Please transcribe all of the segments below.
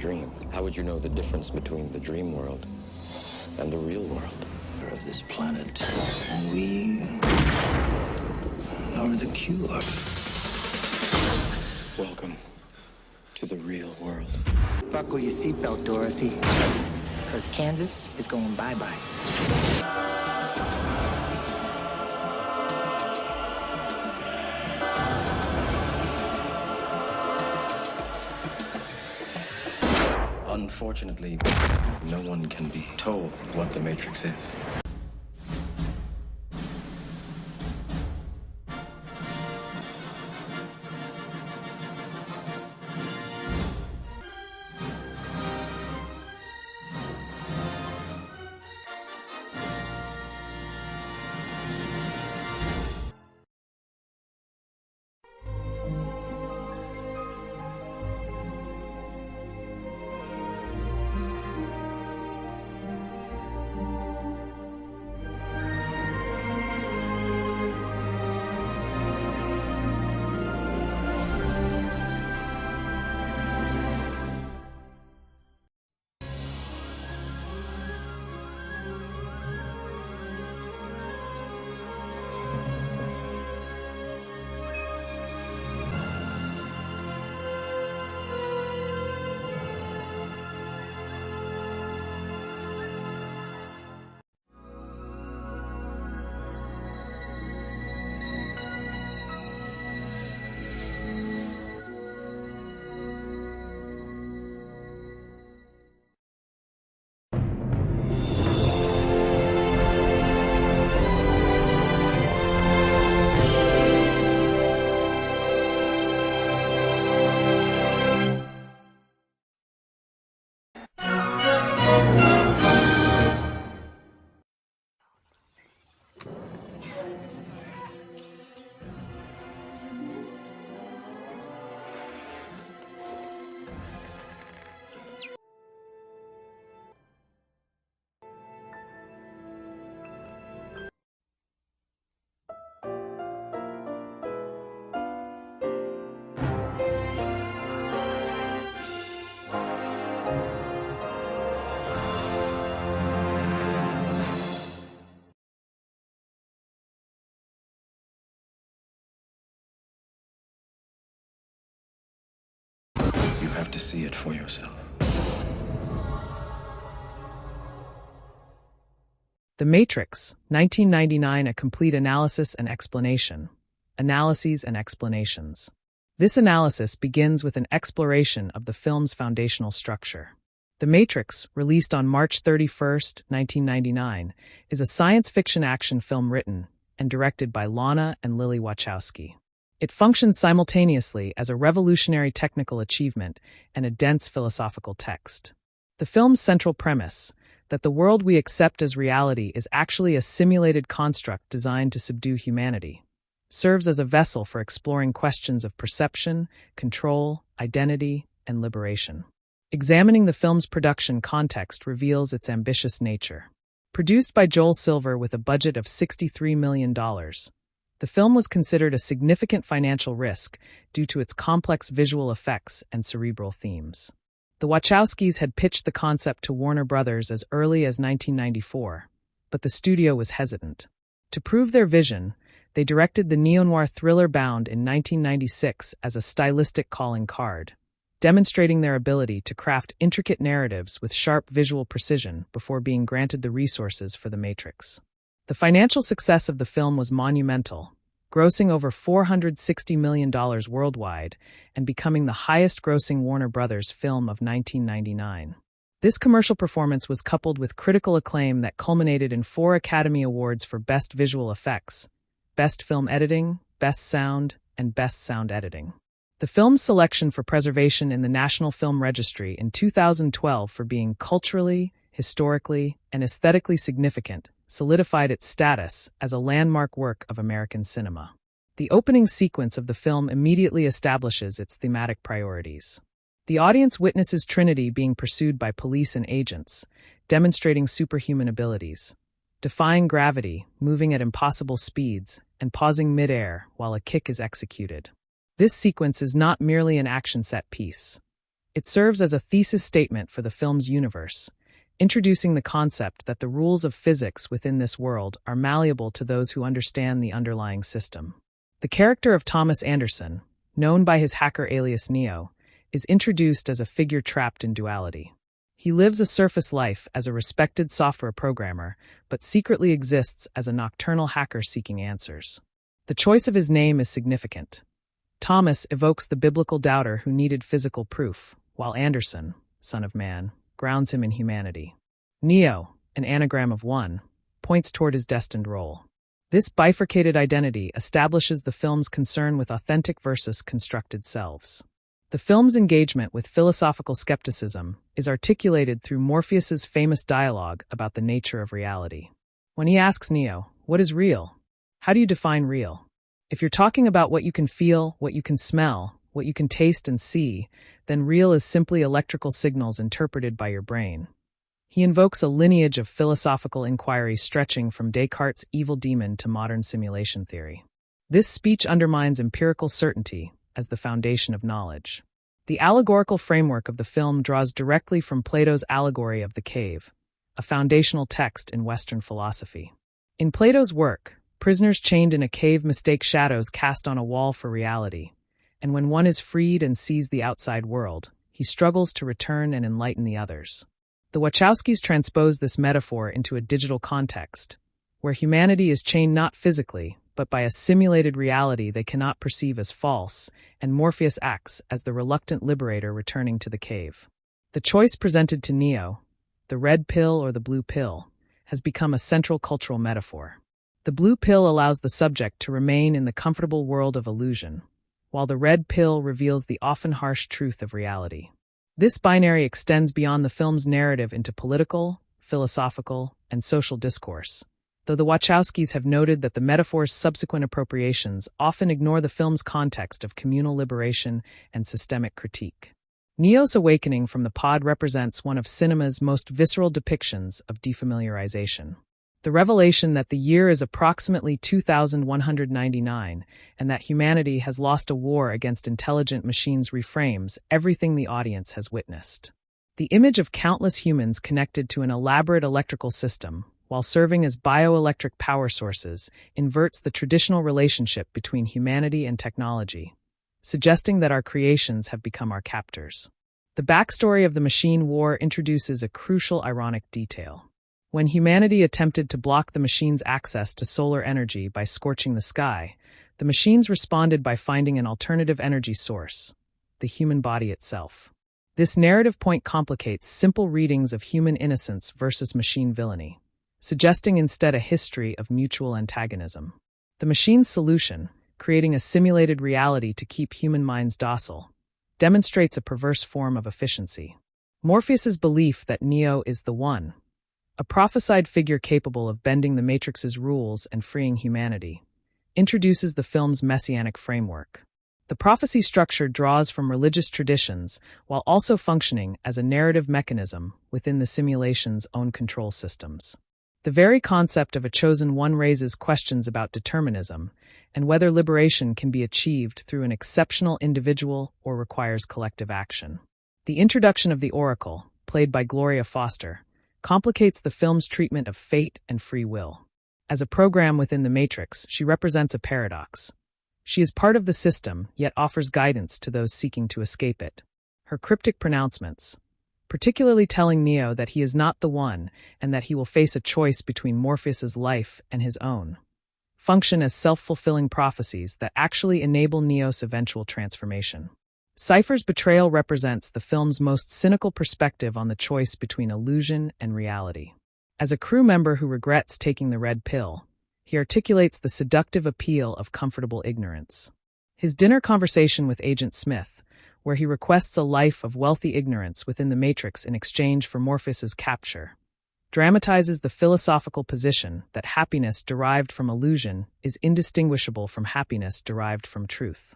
dream. How would you know the difference between the dream world and the real world? Of this planet, and we are the cure. Welcome to the real world. Buckle your seatbelt, Dorothy, because Kansas is going bye-bye. Unfortunately, no one can be told what the Matrix is. You have to see it for yourself. The Matrix, 1999, A Complete Analysis and Explanation. Analyses and Explanations. This analysis begins with an exploration of the film's foundational structure. The Matrix, released on March 31, 1999, is a science fiction action film written and directed by Lana and Lily Wachowski. It functions simultaneously as a revolutionary technical achievement and a dense philosophical text. The film's central premise, that the world we accept as reality is actually a simulated construct designed to subdue humanity, serves as a vessel for exploring questions of perception, control, identity, and liberation. Examining the film's production context reveals its ambitious nature. Produced by Joel Silver with a budget of $63 million, the film was considered a significant financial risk due to its complex visual effects and cerebral themes. The Wachowskis had pitched the concept to Warner Brothers as early as 1994, but the studio was hesitant. To prove their vision, they directed the neo-noir thriller Bound in 1996 as a stylistic calling card, demonstrating their ability to craft intricate narratives with sharp visual precision before being granted the resources for The Matrix. The financial success of the film was monumental, grossing over $460 million worldwide and becoming the highest-grossing Warner Brothers film of 1999. This commercial performance was coupled with critical acclaim that culminated in 4 Academy Awards for Best Visual Effects, Best Film Editing, Best Sound, and Best Sound Editing. The film's selection for preservation in the National Film Registry in 2012 for being culturally, historically, and aesthetically significant solidified its status as a landmark work of American cinema. The opening sequence of the film immediately establishes its thematic priorities. The audience witnesses Trinity being pursued by police and agents, demonstrating superhuman abilities, defying gravity, moving at impossible speeds, and pausing mid-air while a kick is executed. This sequence is not merely an action set piece. It serves as a thesis statement for the film's universe, introducing the concept that the rules of physics within this world are malleable to those who understand the underlying system. The character of Thomas Anderson, known by his hacker alias Neo, is introduced as a figure trapped in duality. He lives a surface life as a respected software programmer, but secretly exists as a nocturnal hacker seeking answers. The choice of his name is significant. Thomas evokes the biblical doubter who needed physical proof, while Anderson, son of man, grounds him in humanity. Neo, an anagram of one, points toward his destined role. This bifurcated identity establishes the film's concern with authentic versus constructed selves. The film's engagement with philosophical skepticism is articulated through Morpheus's famous dialogue about the nature of reality. When he asks Neo, "What is real? How do you define real?" If you're talking about what you can feel, what you can smell, what you can taste and see, then real is simply electrical signals interpreted by your brain. He invokes a lineage of philosophical inquiry stretching from Descartes' evil demon to modern simulation theory. This speech undermines empirical certainty as the foundation of knowledge. The allegorical framework of the film draws directly from Plato's allegory of the cave, a foundational text in Western philosophy. In Plato's work, prisoners chained in a cave mistake shadows cast on a wall for reality, and when one is freed and sees the outside world, he struggles to return and enlighten the others. The Wachowskis transpose this metaphor into a digital context, where humanity is chained not physically, but by a simulated reality they cannot perceive as false, and Morpheus acts as the reluctant liberator returning to the cave. The choice presented to Neo, the red pill or the blue pill, has become a central cultural metaphor. The blue pill allows the subject to remain in the comfortable world of illusion, while the red pill reveals the often harsh truth of reality. This binary extends beyond the film's narrative into political, philosophical, and social discourse, though the Wachowskis have noted that the metaphor's subsequent appropriations often ignore the film's context of communal liberation and systemic critique. Neo's awakening from the pod represents one of cinema's most visceral depictions of defamiliarization. The revelation that the year is approximately 2199 and that humanity has lost a war against intelligent machines reframes everything the audience has witnessed. The image of countless humans connected to an elaborate electrical system, while serving as bioelectric power sources, inverts the traditional relationship between humanity and technology, suggesting that our creations have become our captors. The backstory of the machine war introduces a crucial ironic detail. When humanity attempted to block the machine's access to solar energy by scorching the sky, the machines responded by finding an alternative energy source, the human body itself. This narrative point complicates simple readings of human innocence versus machine villainy, suggesting instead a history of mutual antagonism. The machine's solution, creating a simulated reality to keep human minds docile, demonstrates a perverse form of efficiency. Morpheus's belief that Neo is the One, a prophesied figure capable of bending the Matrix's rules and freeing humanity, introduces the film's messianic framework. The prophecy structure draws from religious traditions while also functioning as a narrative mechanism within the simulation's own control systems. The very concept of a chosen one raises questions about determinism and whether liberation can be achieved through an exceptional individual or requires collective action. The introduction of the Oracle, played by Gloria Foster, complicates the film's treatment of fate and free will. As a program within the Matrix, she represents a paradox. She is part of the system, yet offers guidance to those seeking to escape it. Her cryptic pronouncements, particularly telling Neo that he is not the One and that he will face a choice between Morpheus's life and his own, function as self-fulfilling prophecies that actually enable Neo's eventual transformation. Cypher's betrayal represents the film's most cynical perspective on the choice between illusion and reality. As a crew member who regrets taking the red pill, he articulates the seductive appeal of comfortable ignorance. His dinner conversation with Agent Smith, where he requests a life of wealthy ignorance within the Matrix in exchange for Morpheus's capture, dramatizes the philosophical position that happiness derived from illusion is indistinguishable from happiness derived from truth.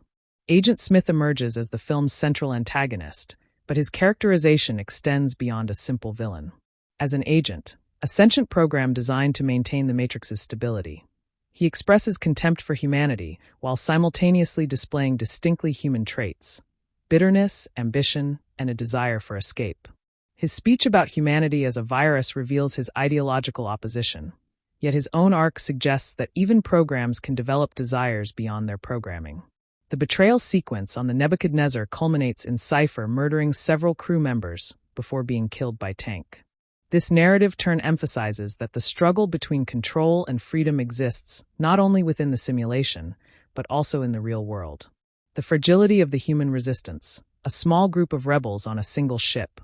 Agent Smith emerges as the film's central antagonist, but his characterization extends beyond a simple villain. As an agent, a sentient program designed to maintain the Matrix's stability, he expresses contempt for humanity while simultaneously displaying distinctly human traits, bitterness, ambition, and a desire for escape. His speech about humanity as a virus reveals his ideological opposition, yet his own arc suggests that even programs can develop desires beyond their programming. The betrayal sequence on the Nebuchadnezzar culminates in Cypher murdering several crew members before being killed by Tank. This narrative turn emphasizes that the struggle between control and freedom exists not only within the simulation, but also in the real world. The fragility of the human resistance, a small group of rebels on a single ship,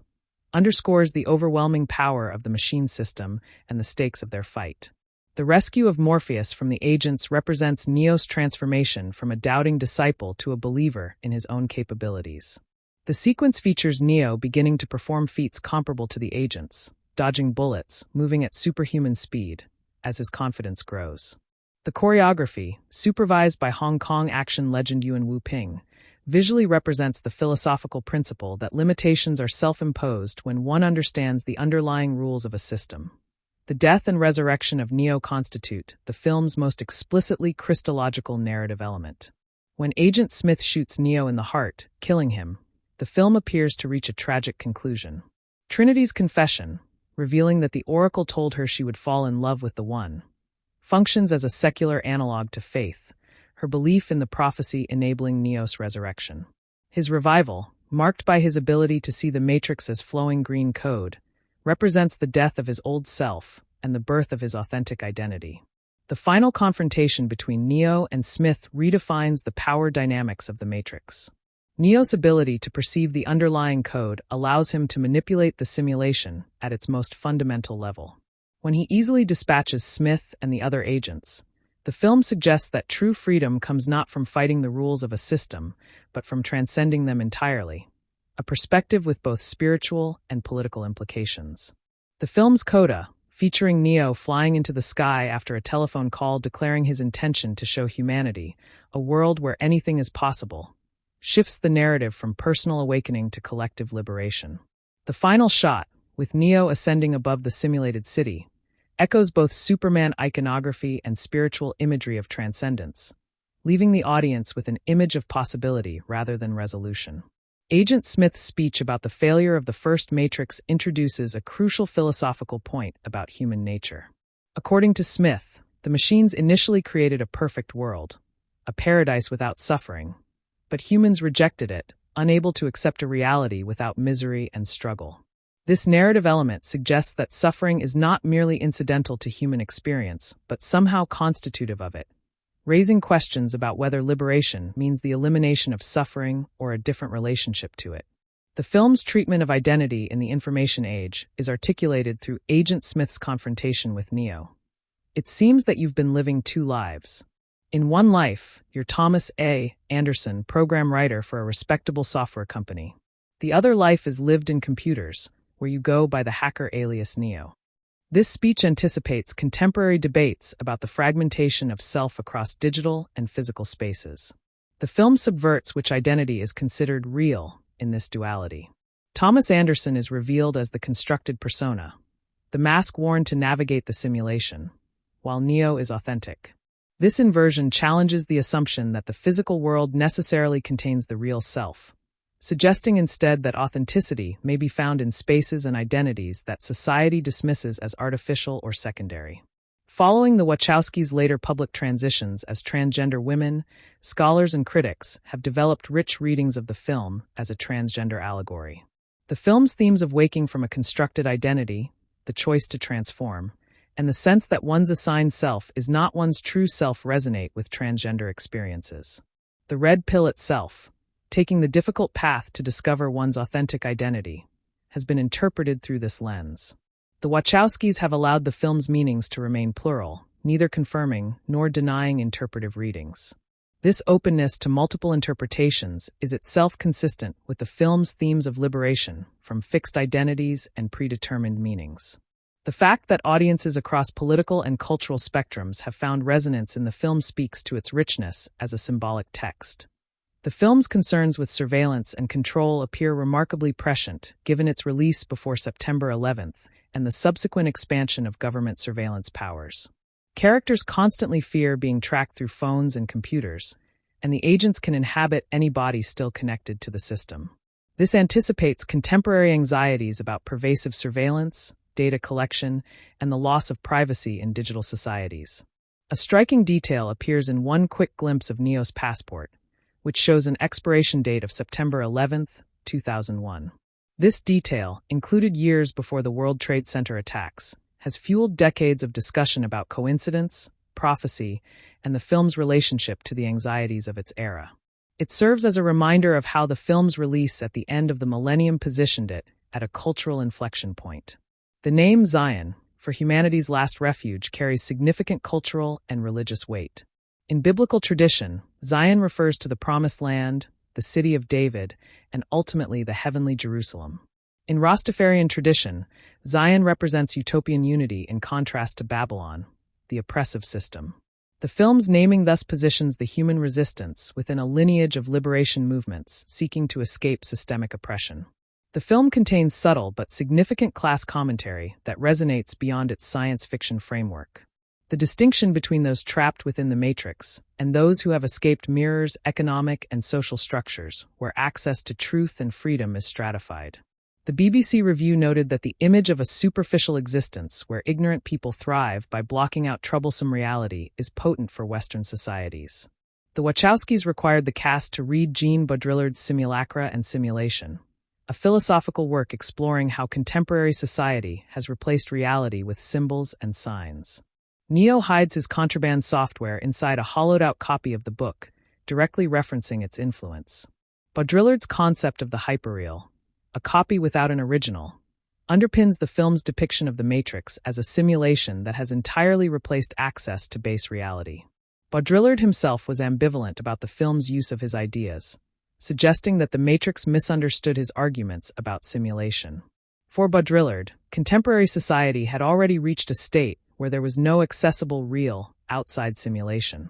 underscores the overwhelming power of the machine system and the stakes of their fight. The rescue of Morpheus from the agents represents Neo's transformation from a doubting disciple to a believer in his own capabilities. The sequence features Neo beginning to perform feats comparable to the agents, dodging bullets, moving at superhuman speed, as his confidence grows. The choreography, supervised by Hong Kong action legend Yuan Wu-ping, visually represents the philosophical principle that limitations are self-imposed when one understands the underlying rules of a system. The death and resurrection of Neo constitute the film's most explicitly Christological narrative element. When Agent Smith shoots Neo in the heart, killing him, the film appears to reach a tragic conclusion. Trinity's confession, revealing that the Oracle told her she would fall in love with the One, functions as a secular analog to faith, her belief in the prophecy enabling Neo's resurrection. His revival, marked by his ability to see the Matrix as flowing green code, represents the death of his old self and the birth of his authentic identity. The final confrontation between Neo and Smith redefines the power dynamics of the Matrix. Neo's ability to perceive the underlying code allows him to manipulate the simulation at its most fundamental level. When he easily dispatches Smith and the other agents, the film suggests that true freedom comes not from fighting the rules of a system, but from transcending them entirely, a perspective with both spiritual and political implications. The film's coda, featuring Neo flying into the sky after a telephone call declaring his intention to show humanity a world where anything is possible, shifts the narrative from personal awakening to collective liberation. The final shot, with Neo ascending above the simulated city, echoes both Superman iconography and spiritual imagery of transcendence, leaving the audience with an image of possibility rather than resolution. Agent Smith's speech about the failure of the first Matrix introduces a crucial philosophical point about human nature. According to Smith, the machines initially created a perfect world, a paradise without suffering, but humans rejected it, unable to accept a reality without misery and struggle. This narrative element suggests that suffering is not merely incidental to human experience, but somehow constitutive of it, raising questions about whether liberation means the elimination of suffering or a different relationship to it. The film's treatment of identity in the information age is articulated through Agent Smith's confrontation with Neo. It seems that you've been living two lives. In one life, you're Thomas A. Anderson, program writer for a respectable software company. The other life is lived in computers, where you go by the hacker alias Neo. This speech anticipates contemporary debates about the fragmentation of self across digital and physical spaces. The film subverts which identity is considered real in this duality. Thomas Anderson is revealed as the constructed persona, the mask worn to navigate the simulation, while Neo is authentic. This inversion challenges the assumption that the physical world necessarily contains the real self, suggesting instead that authenticity may be found in spaces and identities that society dismisses as artificial or secondary. Following the Wachowskis' later public transitions as transgender women, scholars and critics have developed rich readings of the film as a transgender allegory. The film's themes of waking from a constructed identity, the choice to transform, and the sense that one's assigned self is not one's true self resonate with transgender experiences. The red pill itself, taking the difficult path to discover one's authentic identity, has been interpreted through this lens. The Wachowskis have allowed the film's meanings to remain plural, neither confirming nor denying interpretive readings. This openness to multiple interpretations is itself consistent with the film's themes of liberation from fixed identities and predetermined meanings. The fact that audiences across political and cultural spectrums have found resonance in the film speaks to its richness as a symbolic text. The film's concerns with surveillance and control appear remarkably prescient, given its release before September 11th and the subsequent expansion of government surveillance powers. Characters constantly fear being tracked through phones and computers, and the agents can inhabit any body still connected to the system. This anticipates contemporary anxieties about pervasive surveillance, data collection, and the loss of privacy in digital societies. A striking detail appears in one quick glimpse of Neo's passport, which shows an expiration date of September 11, 2001. This detail, included years before the World Trade Center attacks, has fueled decades of discussion about coincidence, prophecy, and the film's relationship to the anxieties of its era. It serves as a reminder of how the film's release at the end of the millennium positioned it at a cultural inflection point. The name Zion, for humanity's last refuge, carries significant cultural and religious weight. In biblical tradition, Zion refers to the Promised Land, the City of David, and ultimately the heavenly Jerusalem. In Rastafarian tradition, Zion represents utopian unity in contrast to Babylon, the oppressive system. The film's naming thus positions the human resistance within a lineage of liberation movements seeking to escape systemic oppression. The film contains subtle but significant class commentary that resonates beyond its science fiction framework. The distinction between those trapped within the matrix and those who have escaped mirrors economic and social structures where access to truth and freedom is stratified. The BBC review noted that the image of a superficial existence where ignorant people thrive by blocking out troublesome reality is potent for Western societies. The Wachowskis required the cast to read Jean Baudrillard's Simulacra and Simulation, a philosophical work exploring how contemporary society has replaced reality with symbols and signs. Neo hides his contraband software inside a hollowed-out copy of the book, directly referencing its influence. Baudrillard's concept of the hyperreal, a copy without an original, underpins the film's depiction of the Matrix as a simulation that has entirely replaced access to base reality. Baudrillard himself was ambivalent about the film's use of his ideas, suggesting that the Matrix misunderstood his arguments about simulation. For Baudrillard, contemporary society had already reached a state where there was no accessible real outside simulation.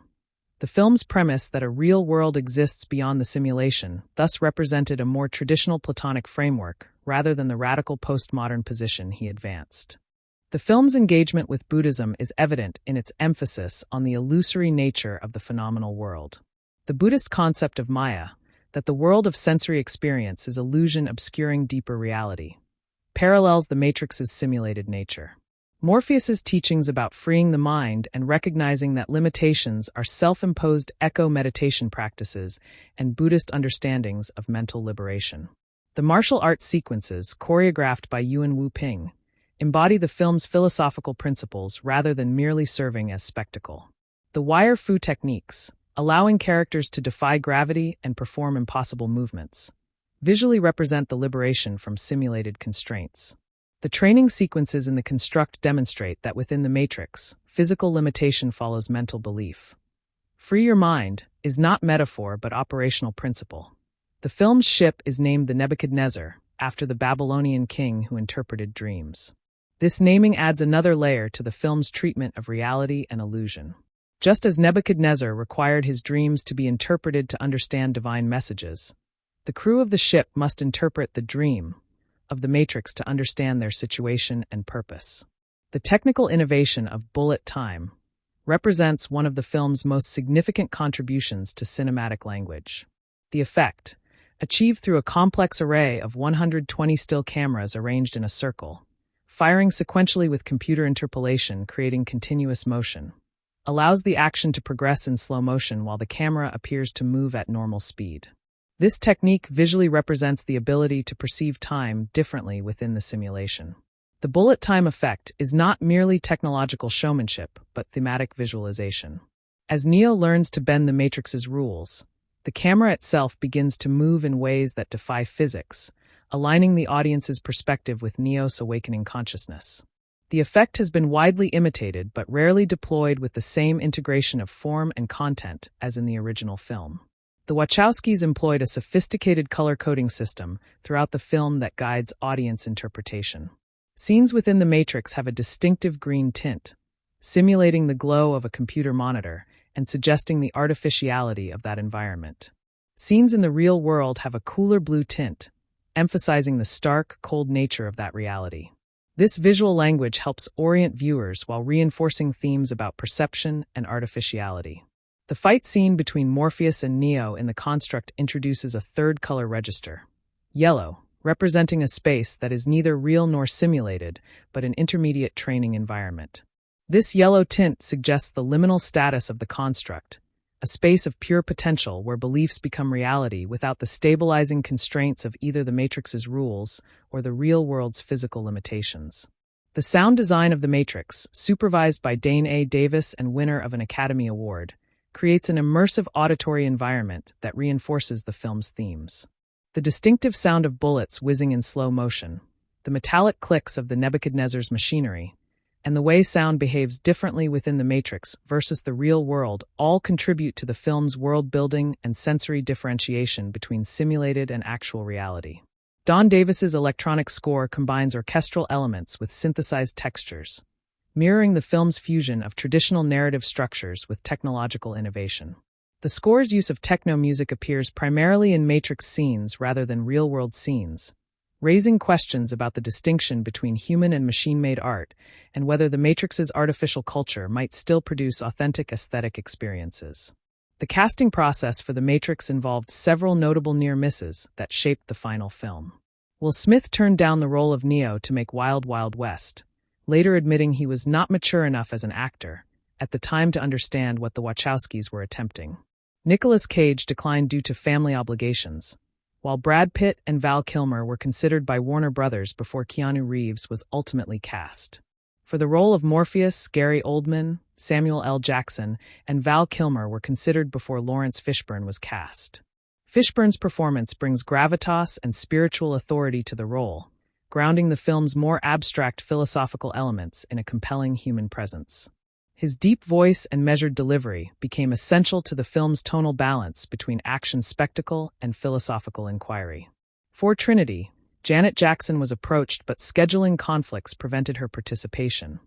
The film's premise that a real world exists beyond the simulation thus represented a more traditional Platonic framework rather than the radical postmodern position he advanced. The film's engagement with Buddhism is evident in its emphasis on the illusory nature of the phenomenal world. The Buddhist concept of Maya, that the world of sensory experience is illusion obscuring deeper reality, parallels the Matrix's simulated nature. Morpheus's teachings about freeing the mind and recognizing that limitations are self-imposed eco-meditation practices and Buddhist understandings of mental liberation. The martial arts sequences, choreographed by Yuan Wu-ping, embody the film's philosophical principles rather than merely serving as spectacle. The wire fu techniques, allowing characters to defy gravity and perform impossible movements, visually represent the liberation from simulated constraints. The training sequences in the construct demonstrate that within the Matrix, physical limitation follows mental belief. Free your mind is not metaphor but operational principle. The film's ship is named the Nebuchadnezzar, after the Babylonian king who interpreted dreams. This naming adds another layer to the film's treatment of reality and illusion. Just as Nebuchadnezzar required his dreams to be interpreted to understand divine messages, the crew of the ship must interpret the dream of the Matrix to understand their situation and purpose. The technical innovation of bullet time represents one of the film's most significant contributions to cinematic language. The effect, achieved through a complex array of 120 still cameras arranged in a circle, firing sequentially with computer interpolation creating continuous motion, allows the action to progress in slow motion while the camera appears to move at normal speed. This technique visually represents the ability to perceive time differently within the simulation. The bullet time effect is not merely technological showmanship, but thematic visualization. As Neo learns to bend the Matrix's rules, the camera itself begins to move in ways that defy physics, aligning the audience's perspective with Neo's awakening consciousness. The effect has been widely imitated but rarely deployed with the same integration of form and content as in the original film. The Wachowskis employed a sophisticated color coding system throughout the film that guides audience interpretation. Scenes within the Matrix have a distinctive green tint, simulating the glow of a computer monitor and suggesting the artificiality of that environment. Scenes in the real world have a cooler blue tint, emphasizing the stark, cold nature of that reality. This visual language helps orient viewers while reinforcing themes about perception and artificiality. The fight scene between Morpheus and Neo in the construct introduces a third color register, yellow, representing a space that is neither real nor simulated, but an intermediate training environment. This yellow tint suggests the liminal status of the construct, a space of pure potential where beliefs become reality without the stabilizing constraints of either the Matrix's rules or the real world's physical limitations. The sound design of The Matrix, supervised by Dane A. Davis and winner of an Academy Award, creates an immersive auditory environment that reinforces the film's themes. The distinctive sound of bullets whizzing in slow motion, the metallic clicks of the Nebuchadnezzar's machinery, and the way sound behaves differently within the Matrix versus the real world all contribute to the film's world-building and sensory differentiation between simulated and actual reality. Don Davis's electronic score combines orchestral elements with synthesized textures, mirroring the film's fusion of traditional narrative structures with technological innovation. The score's use of techno music appears primarily in Matrix scenes rather than real-world scenes, raising questions about the distinction between human and machine-made art and whether the Matrix's artificial culture might still produce authentic aesthetic experiences. The casting process for The Matrix involved several notable near misses that shaped the final film. Will Smith turned down the role of Neo to make Wild Wild West, later admitting he was not mature enough as an actor at the time to understand what the Wachowskis were attempting. Nicolas Cage declined due to family obligations, while Brad Pitt and Val Kilmer were considered by Warner Brothers before Keanu Reeves was ultimately cast. For the role of Morpheus, Gary Oldman, Samuel L. Jackson, and Val Kilmer were considered before Lawrence Fishburne was cast. Fishburne's performance brings gravitas and spiritual authority to the role, grounding the film's more abstract philosophical elements in a compelling human presence. His deep voice and measured delivery became essential to the film's tonal balance between action spectacle and philosophical inquiry. For Trinity, Janet Jackson was approached, but scheduling conflicts prevented her participation.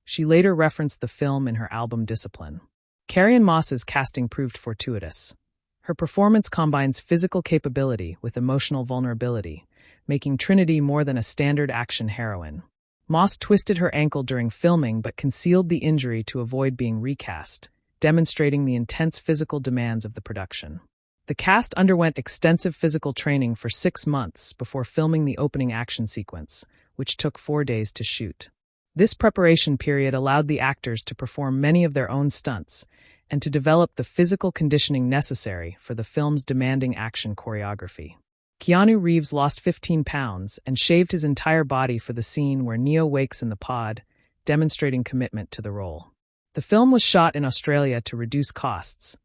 She later referenced the film in her album Discipline. Carrie-Anne Moss's casting proved fortuitous. Her performance combines physical capability with emotional vulnerability, making Trinity more than a standard action heroine. Moss twisted her ankle during filming but concealed the injury to avoid being recast, demonstrating the intense physical demands of the production. The cast underwent extensive physical training for 6 months before filming the opening action sequence, which took 4 days to shoot. This preparation period allowed the actors to perform many of their own stunts and to develop the physical conditioning necessary for the film's demanding action choreography. Keanu Reeves lost 15 pounds and shaved his entire body for the scene where Neo wakes in the pod, demonstrating commitment to the role. The film was shot in Australia to reduce costs,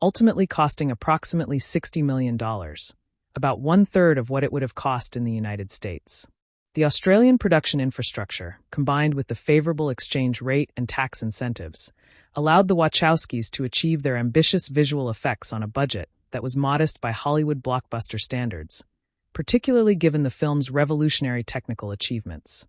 ultimately costing approximately $60 million, about 1/3 of what it would have cost in the United States. The Australian production infrastructure, combined with the favorable exchange rate and tax incentives, allowed the Wachowskis to achieve their ambitious visual effects on a budget that was modest by Hollywood blockbuster standards, particularly given the film's revolutionary technical achievements.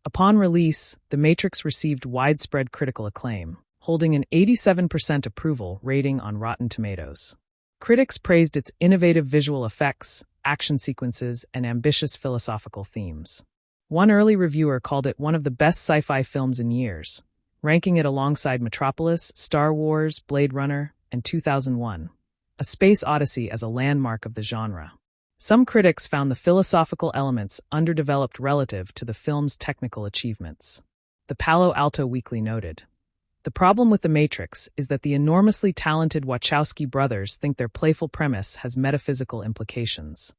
Upon release, The Matrix received widespread critical acclaim, holding an 87% approval rating on Rotten Tomatoes. Critics praised its innovative visual effects, action sequences, and ambitious philosophical themes. One early reviewer called it one of the best sci-fi films in years, ranking it alongside Metropolis, Star Wars, Blade Runner, and 2001. A Space Odyssey as a landmark of the genre. Some critics found the philosophical elements underdeveloped relative to the film's technical achievements. The Palo Alto Weekly noted, "The problem with The Matrix is that the enormously talented Wachowski brothers think their playful premise has metaphysical implications.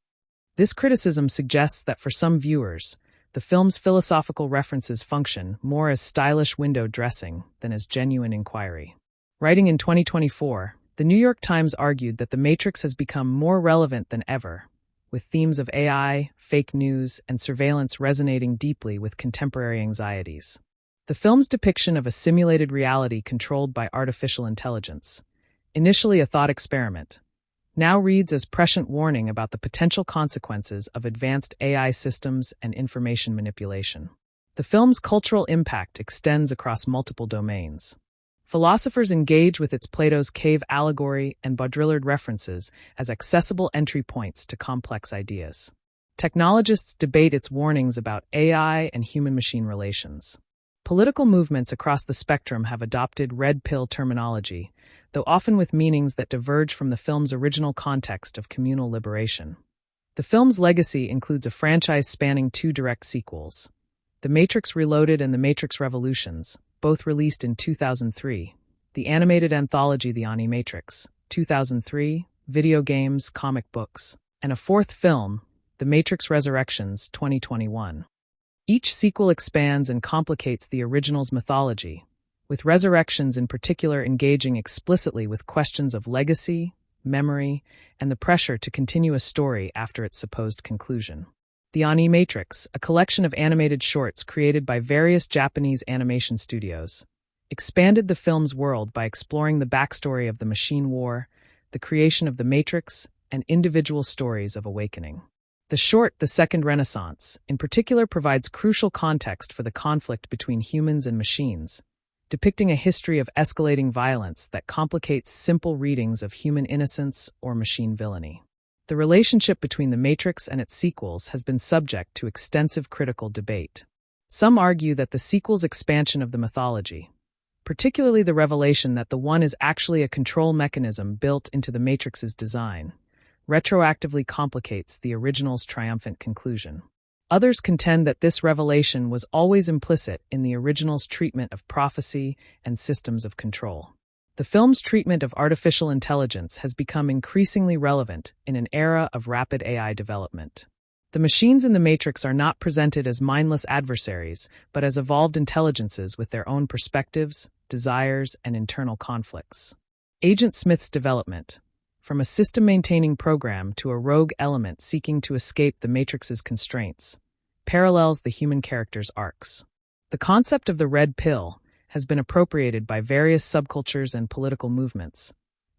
This criticism suggests that for some viewers, the film's philosophical references function more as stylish window dressing than as genuine inquiry." Writing in 2024, The New York Times argued that The Matrix has become more relevant than ever, with themes of AI, fake news, and surveillance resonating deeply with contemporary anxieties. The film's depiction of a simulated reality controlled by artificial intelligence, initially a thought experiment, now reads as prescient warning about the potential consequences of advanced AI systems and information manipulation. The film's cultural impact extends across multiple domains. Philosophers engage with its Plato's cave allegory and Baudrillard references as accessible entry points to complex ideas. Technologists debate its warnings about AI and human-machine relations. Political movements across the spectrum have adopted red pill terminology, though often with meanings that diverge from the film's original context of communal liberation. The film's legacy includes a franchise spanning 2 direct sequels, The Matrix Reloaded and The Matrix Revolutions, both released in 2003, the animated anthology The Animatrix, 2003, video games, comic books, and a 4th film, The Matrix Resurrections, 2021. Each sequel expands and complicates the original's mythology, with Resurrections in particular engaging explicitly with questions of legacy, memory, and the pressure to continue a story after its supposed conclusion. The Animatrix, a collection of animated shorts created by various Japanese animation studios, expanded the film's world by exploring the backstory of the Machine War, the creation of the Matrix, and individual stories of awakening. The short, The Second Renaissance, in particular provides crucial context for the conflict between humans and machines, depicting a history of escalating violence that complicates simple readings of human innocence or machine villainy. The relationship between The Matrix and its sequels has been subject to extensive critical debate. Some argue that the sequel's expansion of the mythology, particularly the revelation that the One is actually a control mechanism built into the Matrix's design, retroactively complicates the original's triumphant conclusion. Others contend that this revelation was always implicit in the original's treatment of prophecy and systems of control. The film's treatment of artificial intelligence has become increasingly relevant in an era of rapid AI development. The machines in the Matrix are not presented as mindless adversaries, but as evolved intelligences with their own perspectives, desires, and internal conflicts. Agent Smith's development, from a system-maintaining program to a rogue element seeking to escape the Matrix's constraints, parallels the human character's arcs. The concept of the red pill has been appropriated by various subcultures and political movements,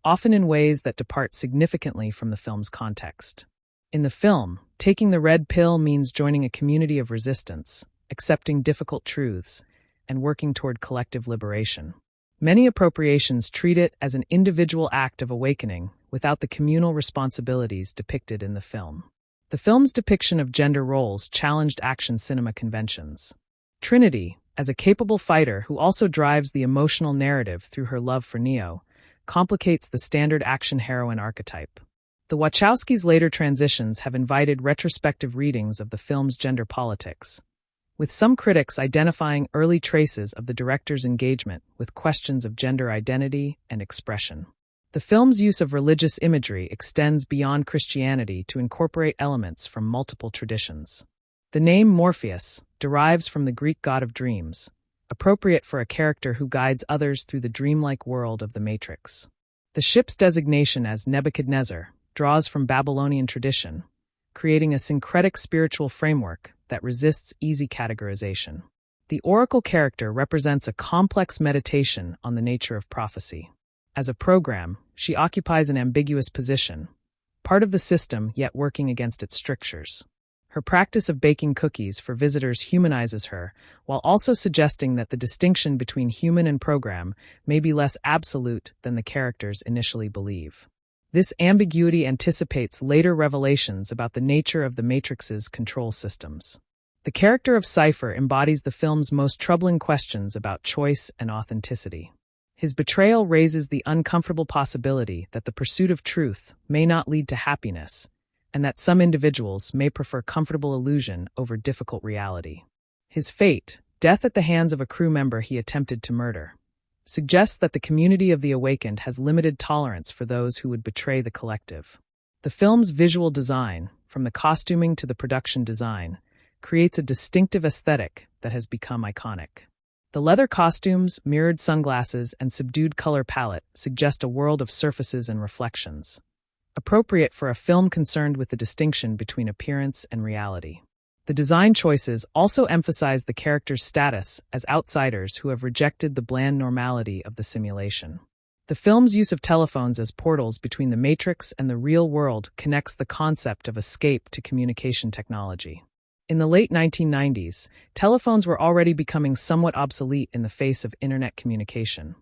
often in ways that depart significantly from the film's context. In the film, taking the red pill means joining a community of resistance, accepting difficult truths, and working toward collective liberation. Many appropriations treat it as an individual act of awakening without the communal responsibilities depicted in the film. The film's depiction of gender roles challenged action cinema conventions. Trinity, as a capable fighter who also drives the emotional narrative through her love for Neo, complicates the standard action heroine archetype. The Wachowskis' later transitions have invited retrospective readings of the film's gender politics, with some critics identifying early traces of the director's engagement with questions of gender identity and expression. The film's use of religious imagery extends beyond Christianity to incorporate elements from multiple traditions. The name Morpheus derives from the Greek god of dreams, appropriate for a character who guides others through the dreamlike world of the Matrix. The ship's designation as Nebuchadnezzar draws from Babylonian tradition, creating a syncretic spiritual framework that resists easy categorization. The oracle character represents a complex meditation on the nature of prophecy. As a program, she occupies an ambiguous position, part of the system yet working against its strictures. Her practice of baking cookies for visitors humanizes her, while also suggesting that the distinction between human and program may be less absolute than the characters initially believe. This ambiguity anticipates later revelations about the nature of the Matrix's control systems. The character of Cypher embodies the film's most troubling questions about choice and authenticity. His betrayal raises the uncomfortable possibility that the pursuit of truth may not lead to happiness, and that some individuals may prefer comfortable illusion over difficult reality. His fate, death at the hands of a crew member he attempted to murder, suggests that the community of the awakened has limited tolerance for those who would betray the collective. The film's visual design, from the costuming to the production design, creates a distinctive aesthetic that has become iconic. The leather costumes, mirrored sunglasses, and subdued color palette suggest a world of surfaces and reflections, appropriate for a film concerned with the distinction between appearance and reality. The design choices also emphasize the characters' status as outsiders who have rejected the bland normality of the simulation. The film's use of telephones as portals between the Matrix and the real world connects the concept of escape to communication technology. In the late 1990s, telephones were already becoming somewhat obsolete in the face of internet communication.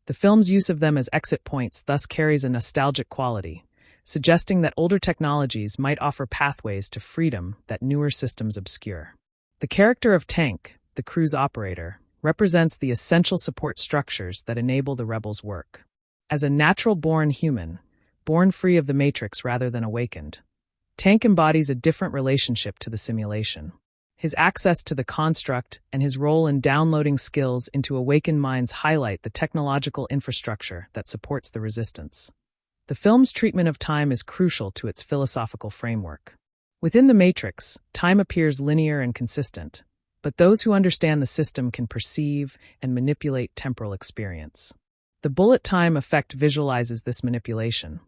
The film's use of them as exit points thus carries a nostalgic quality, suggesting that older technologies might offer pathways to freedom that newer systems obscure. The character of Tank, the crew's operator, represents the essential support structures that enable the rebels' work. As a natural-born human, born free of the Matrix rather than awakened, Tank embodies a different relationship to the simulation. His access to the construct and his role in downloading skills into awakened minds highlight the technological infrastructure that supports the resistance. The film's treatment of time is crucial to its philosophical framework. Within the Matrix, time appears linear and consistent, but those who understand the system can perceive and manipulate temporal experience. The bullet time effect visualizes this manipulation,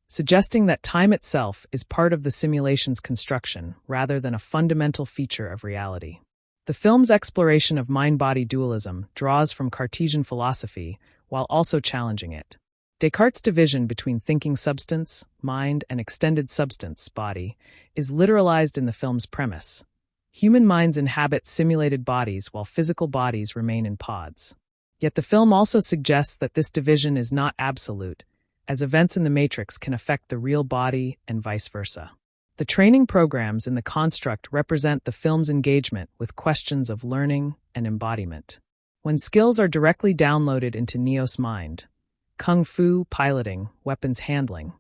suggesting that time itself is part of the simulation's construction rather than a fundamental feature of reality. The film's exploration of mind-body dualism draws from Cartesian philosophy while also challenging it. Descartes' division between thinking substance, mind, and extended substance, body, is literalized in the film's premise. Human minds inhabit simulated bodies while physical bodies remain in pods. Yet the film also suggests that this division is not absolute, as events in the Matrix can affect the real body and vice versa. The training programs in the construct represent the film's engagement with questions of learning and embodiment. When skills are directly downloaded into Neo's mind, kung fu, piloting, weapons handling,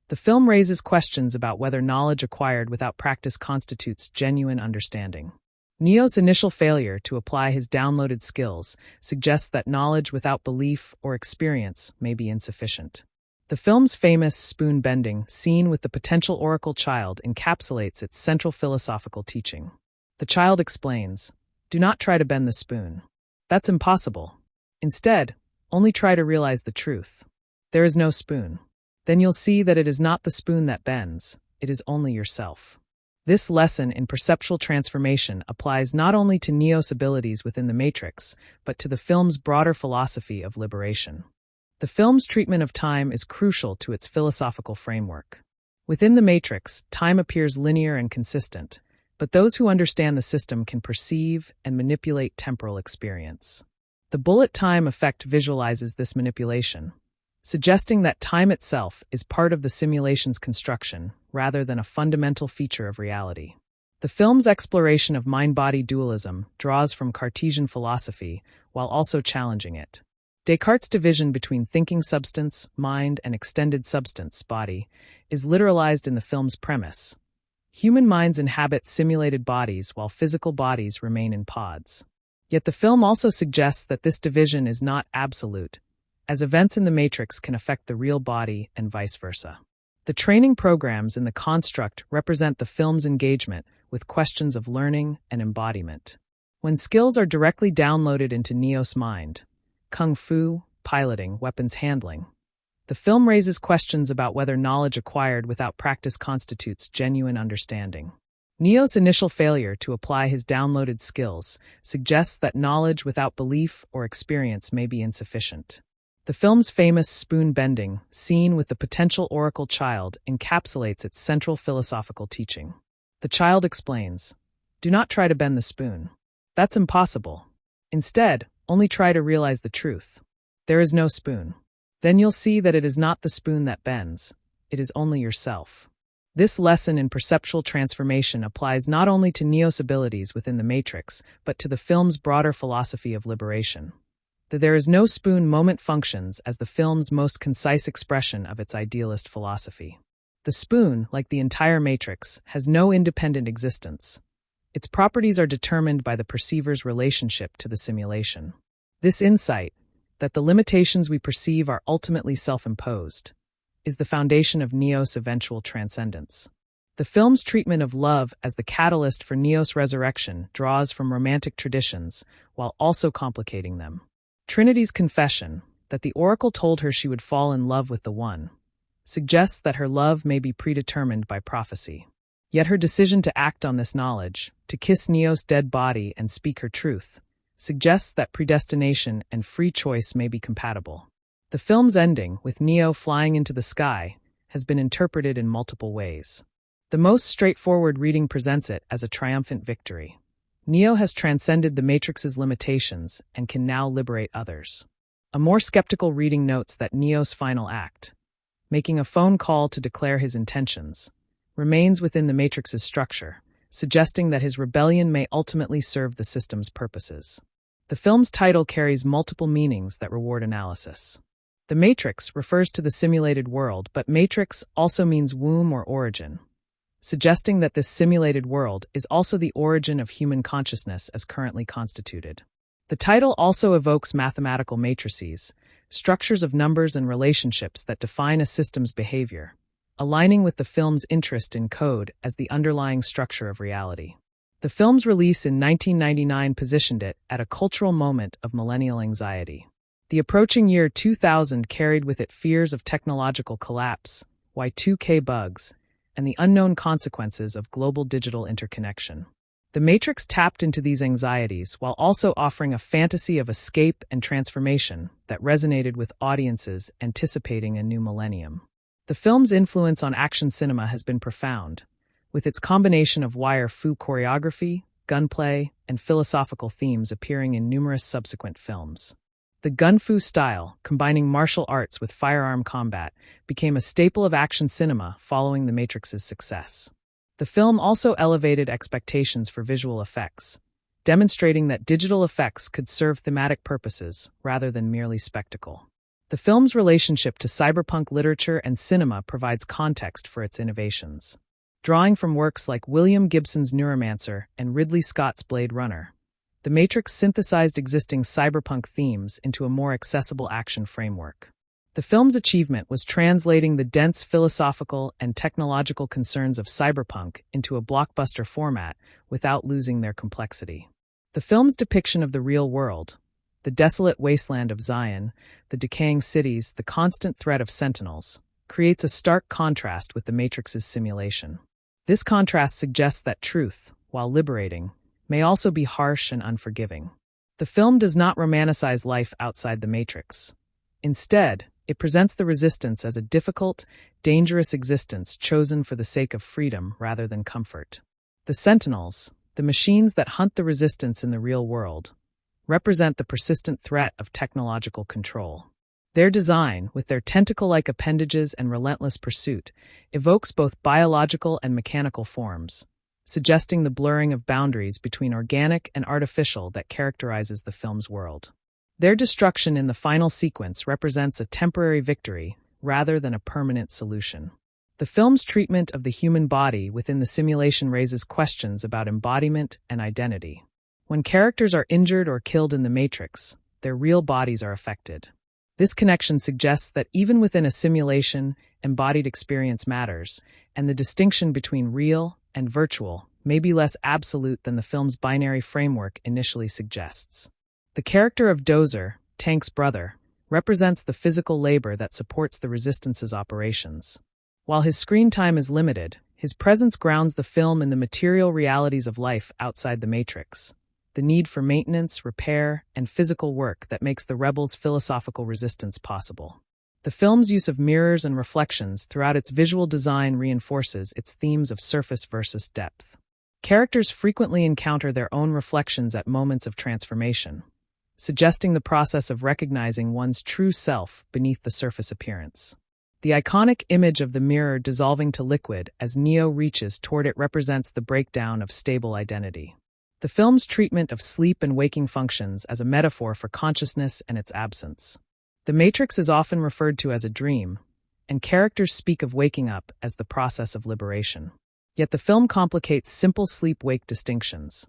the film raises questions about whether knowledge acquired without practice constitutes genuine understanding. Neo's initial failure to apply his downloaded skills suggests that knowledge without belief or experience may be insufficient. The film's famous spoon-bending scene with the potential Oracle child encapsulates its central philosophical teaching. The child explains, "Do not try to bend the spoon. That's impossible. Instead, only try to realize the truth. There is no spoon. Then you'll see that it is not the spoon that bends, it is only yourself." This lesson in perceptual transformation applies not only to Neo's abilities within the Matrix, but to the film's broader philosophy of liberation. The film's treatment of time is crucial to its philosophical framework. Within the Matrix, time appears linear and consistent, but those who understand the system can perceive and manipulate temporal experience. The bullet time effect visualizes this manipulation, suggesting that time itself is part of the simulation's construction rather than a fundamental feature of reality. The film's exploration of mind-body dualism draws from Cartesian philosophy while also challenging it. Descartes' division between thinking substance, mind, and extended substance, body, is literalized in the film's premise. Human minds inhabit simulated bodies while physical bodies remain in pods. Yet the film also suggests that this division is not absolute, as events in the Matrix can affect the real body and vice versa. The training programs in the construct represent the film's engagement with questions of learning and embodiment. When skills are directly downloaded into Neo's mind, kung fu, piloting, weapons handling, the film raises questions about whether knowledge acquired without practice constitutes genuine understanding. Neo's initial failure to apply his downloaded skills suggests that knowledge without belief or experience may be insufficient. The film's famous spoon-bending scene with the potential Oracle child encapsulates its central philosophical teaching. The child explains, "Do not try to bend the spoon. That's impossible. Instead, only try to realize the truth. There is no spoon. Then you'll see that it is not the spoon that bends, it is only yourself." This lesson in perceptual transformation applies not only to Neo's abilities within the Matrix, but to the film's broader philosophy of liberation. The "there is no spoon" moment functions as the film's most concise expression of its idealist philosophy. The spoon, like the entire Matrix, has no independent existence. Its properties are determined by the perceiver's relationship to the simulation. This insight, that the limitations we perceive are ultimately self-imposed, is the foundation of Neo's eventual transcendence. The film's treatment of love as the catalyst for Neo's resurrection draws from romantic traditions while also complicating them. Trinity's confession, that the Oracle told her she would fall in love with the One, suggests that her love may be predetermined by prophecy. Yet her decision to act on this knowledge, to kiss Neo's dead body and speak her truth, suggests that predestination and free choice may be compatible. The film's ending, with Neo flying into the sky, has been interpreted in multiple ways. The most straightforward reading presents it as a triumphant victory. Neo has transcended the Matrix's limitations and can now liberate others. A more skeptical reading notes that Neo's final act, making a phone call to declare his intentions, remains within the Matrix's structure, suggesting that his rebellion may ultimately serve the system's purposes. The film's title carries multiple meanings that reward analysis. The matrix refers to the simulated world, but matrix also means womb or origin, suggesting that this simulated world is also the origin of human consciousness as currently constituted. The title also evokes mathematical matrices, structures of numbers and relationships that define a system's behavior, aligning with the film's interest in code as the underlying structure of reality. The film's release in 1999 positioned it at a cultural moment of millennial anxiety. The approaching year 2000 carried with it fears of technological collapse, Y2K bugs, and the unknown consequences of global digital interconnection. The Matrix tapped into these anxieties while also offering a fantasy of escape and transformation that resonated with audiences anticipating a new millennium. The film's influence on action cinema has been profound, with its combination of wire-fu choreography, gunplay, and philosophical themes appearing in numerous subsequent films. The gun-fu style, combining martial arts with firearm combat, became a staple of action cinema following The Matrix's success. The film also elevated expectations for visual effects, demonstrating that digital effects could serve thematic purposes rather than merely spectacle. The film's relationship to cyberpunk literature and cinema provides context for its innovations. Drawing from works like William Gibson's Neuromancer and Ridley Scott's Blade Runner, The Matrix synthesized existing cyberpunk themes into a more accessible action framework. The film's achievement was translating the dense philosophical and technological concerns of cyberpunk into a blockbuster format without losing their complexity. The film's depiction of the real world, the desolate wasteland of Zion, the decaying cities, the constant threat of sentinels, creates a stark contrast with The Matrix's simulation. This contrast suggests that truth, while liberating, may also be harsh and unforgiving. The film does not romanticize life outside the Matrix. Instead, it presents the resistance as a difficult, dangerous existence chosen for the sake of freedom rather than comfort. The Sentinels, the machines that hunt the resistance in the real world, represent the persistent threat of technological control. Their design, with their tentacle-like appendages and relentless pursuit, evokes both biological and mechanical forms, suggesting the blurring of boundaries between organic and artificial that characterizes the film's world. Their destruction in the final sequence represents a temporary victory rather than a permanent solution. The film's treatment of the human body within the simulation raises questions about embodiment and identity. When characters are injured or killed in the Matrix, their real bodies are affected. This connection suggests that even within a simulation, embodied experience matters, and the distinction between real and virtual may be less absolute than the film's binary framework initially suggests. The character of Dozer, Tank's brother, represents the physical labor that supports the Resistance's operations. While his screen time is limited, his presence grounds the film in the material realities of life outside the Matrix, the need for maintenance, repair, and physical work that makes the rebels' philosophical resistance possible. The film's use of mirrors and reflections throughout its visual design reinforces its themes of surface versus depth. Characters frequently encounter their own reflections at moments of transformation, suggesting the process of recognizing one's true self beneath the surface appearance. The iconic image of the mirror dissolving to liquid as Neo reaches toward it represents the breakdown of stable identity. The film's treatment of sleep and waking functions as a metaphor for consciousness and its absence. The Matrix is often referred to as a dream, and characters speak of waking up as the process of liberation. Yet the film complicates simple sleep-wake distinctions.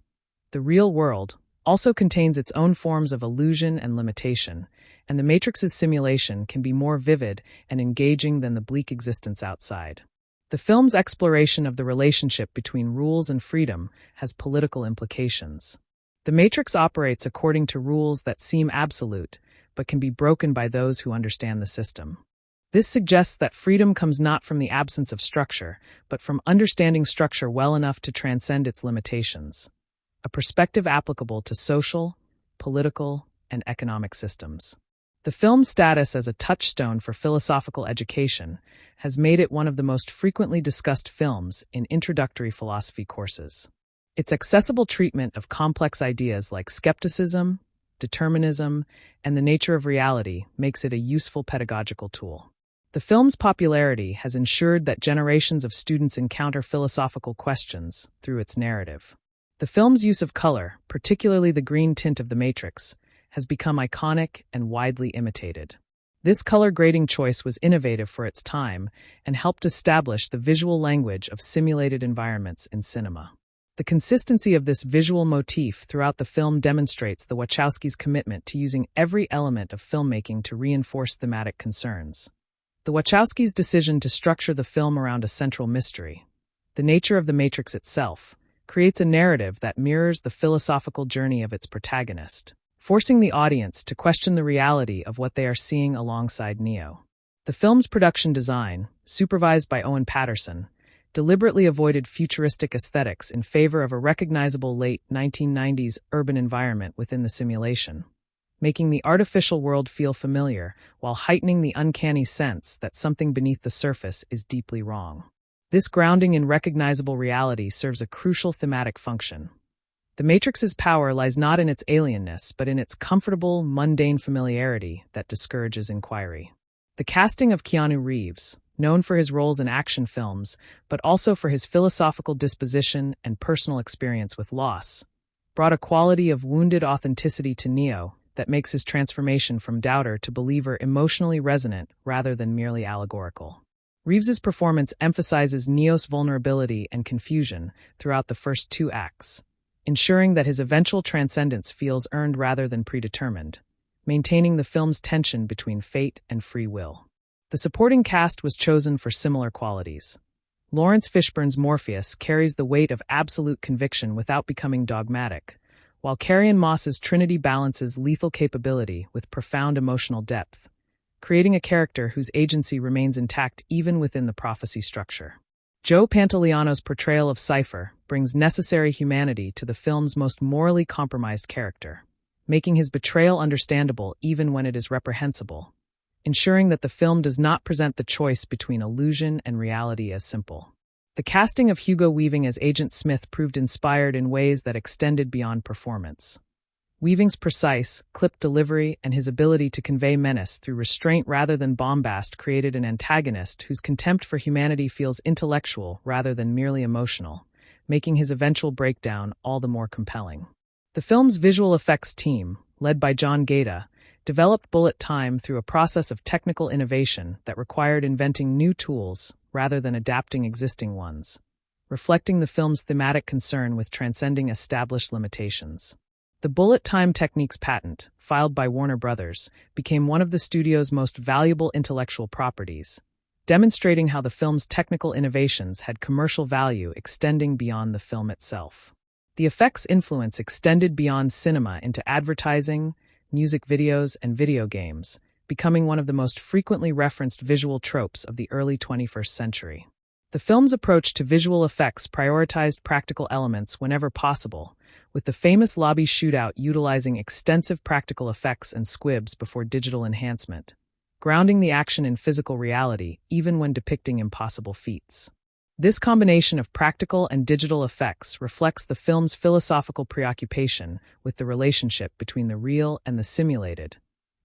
The real world also contains its own forms of illusion and limitation, and the Matrix's simulation can be more vivid and engaging than the bleak existence outside. The film's exploration of the relationship between rules and freedom has political implications. The Matrix operates according to rules that seem absolute, but can be broken by those who understand the system. This suggests that freedom comes not from the absence of structure, but from understanding structure well enough to transcend its limitations, a perspective applicable to social, political, and economic systems. The film's status as a touchstone for philosophical education has made it one of the most frequently discussed films in introductory philosophy courses. Its accessible treatment of complex ideas like skepticism, determinism, and the nature of reality makes it a useful pedagogical tool. The film's popularity has ensured that generations of students encounter philosophical questions through its narrative. The film's use of color, particularly the green tint of the Matrix, has become iconic and widely imitated. This color grading choice was innovative for its time and helped establish the visual language of simulated environments in cinema. The consistency of this visual motif throughout the film demonstrates the Wachowskis' commitment to using every element of filmmaking to reinforce thematic concerns. The Wachowskis' decision to structure the film around a central mystery, the nature of the Matrix itself, creates a narrative that mirrors the philosophical journey of its protagonist, forcing the audience to question the reality of what they are seeing alongside Neo. The film's production design, supervised by Owen Patterson, deliberately avoided futuristic aesthetics in favor of a recognizable late 1990s urban environment within the simulation, making the artificial world feel familiar while heightening the uncanny sense that something beneath the surface is deeply wrong. This grounding in recognizable reality serves a crucial thematic function. The Matrix's power lies not in its alienness, but in its comfortable, mundane familiarity that discourages inquiry. The casting of Keanu Reeves, known for his roles in action films, but also for his philosophical disposition and personal experience with loss, brought a quality of wounded authenticity to Neo that makes his transformation from doubter to believer emotionally resonant rather than merely allegorical. Reeves's performance emphasizes Neo's vulnerability and confusion throughout the first two acts, ensuring that his eventual transcendence feels earned rather than predetermined, maintaining the film's tension between fate and free will. The supporting cast was chosen for similar qualities. Lawrence Fishburne's Morpheus carries the weight of absolute conviction without becoming dogmatic, while Carrie-Anne Moss's Trinity balances lethal capability with profound emotional depth, creating a character whose agency remains intact even within the prophecy structure. Joe Pantoliano's portrayal of Cypher brings necessary humanity to the film's most morally compromised character, making his betrayal understandable even when it is reprehensible, ensuring that the film does not present the choice between illusion and reality as simple. The casting of Hugo Weaving as Agent Smith proved inspired in ways that extended beyond performance. Weaving's precise, clipped delivery and his ability to convey menace through restraint rather than bombast created an antagonist whose contempt for humanity feels intellectual rather than merely emotional, making his eventual breakdown all the more compelling. The film's visual effects team, led by John Gaeta, developed bullet time through a process of technical innovation that required inventing new tools rather than adapting existing ones, reflecting the film's thematic concern with transcending established limitations. The bullet time techniques patent, filed by Warner Brothers, became one of the studio's most valuable intellectual properties, demonstrating how the film's technical innovations had commercial value extending beyond the film itself. The effects' influence extended beyond cinema into advertising, music videos, and video games, becoming one of the most frequently referenced visual tropes of the early 21st century. The film's approach to visual effects prioritized practical elements whenever possible, with the famous lobby shootout utilizing extensive practical effects and squibs before digital enhancement, grounding the action in physical reality even when depicting impossible feats. This combination of practical and digital effects reflects the film's philosophical preoccupation with the relationship between the real and the simulated,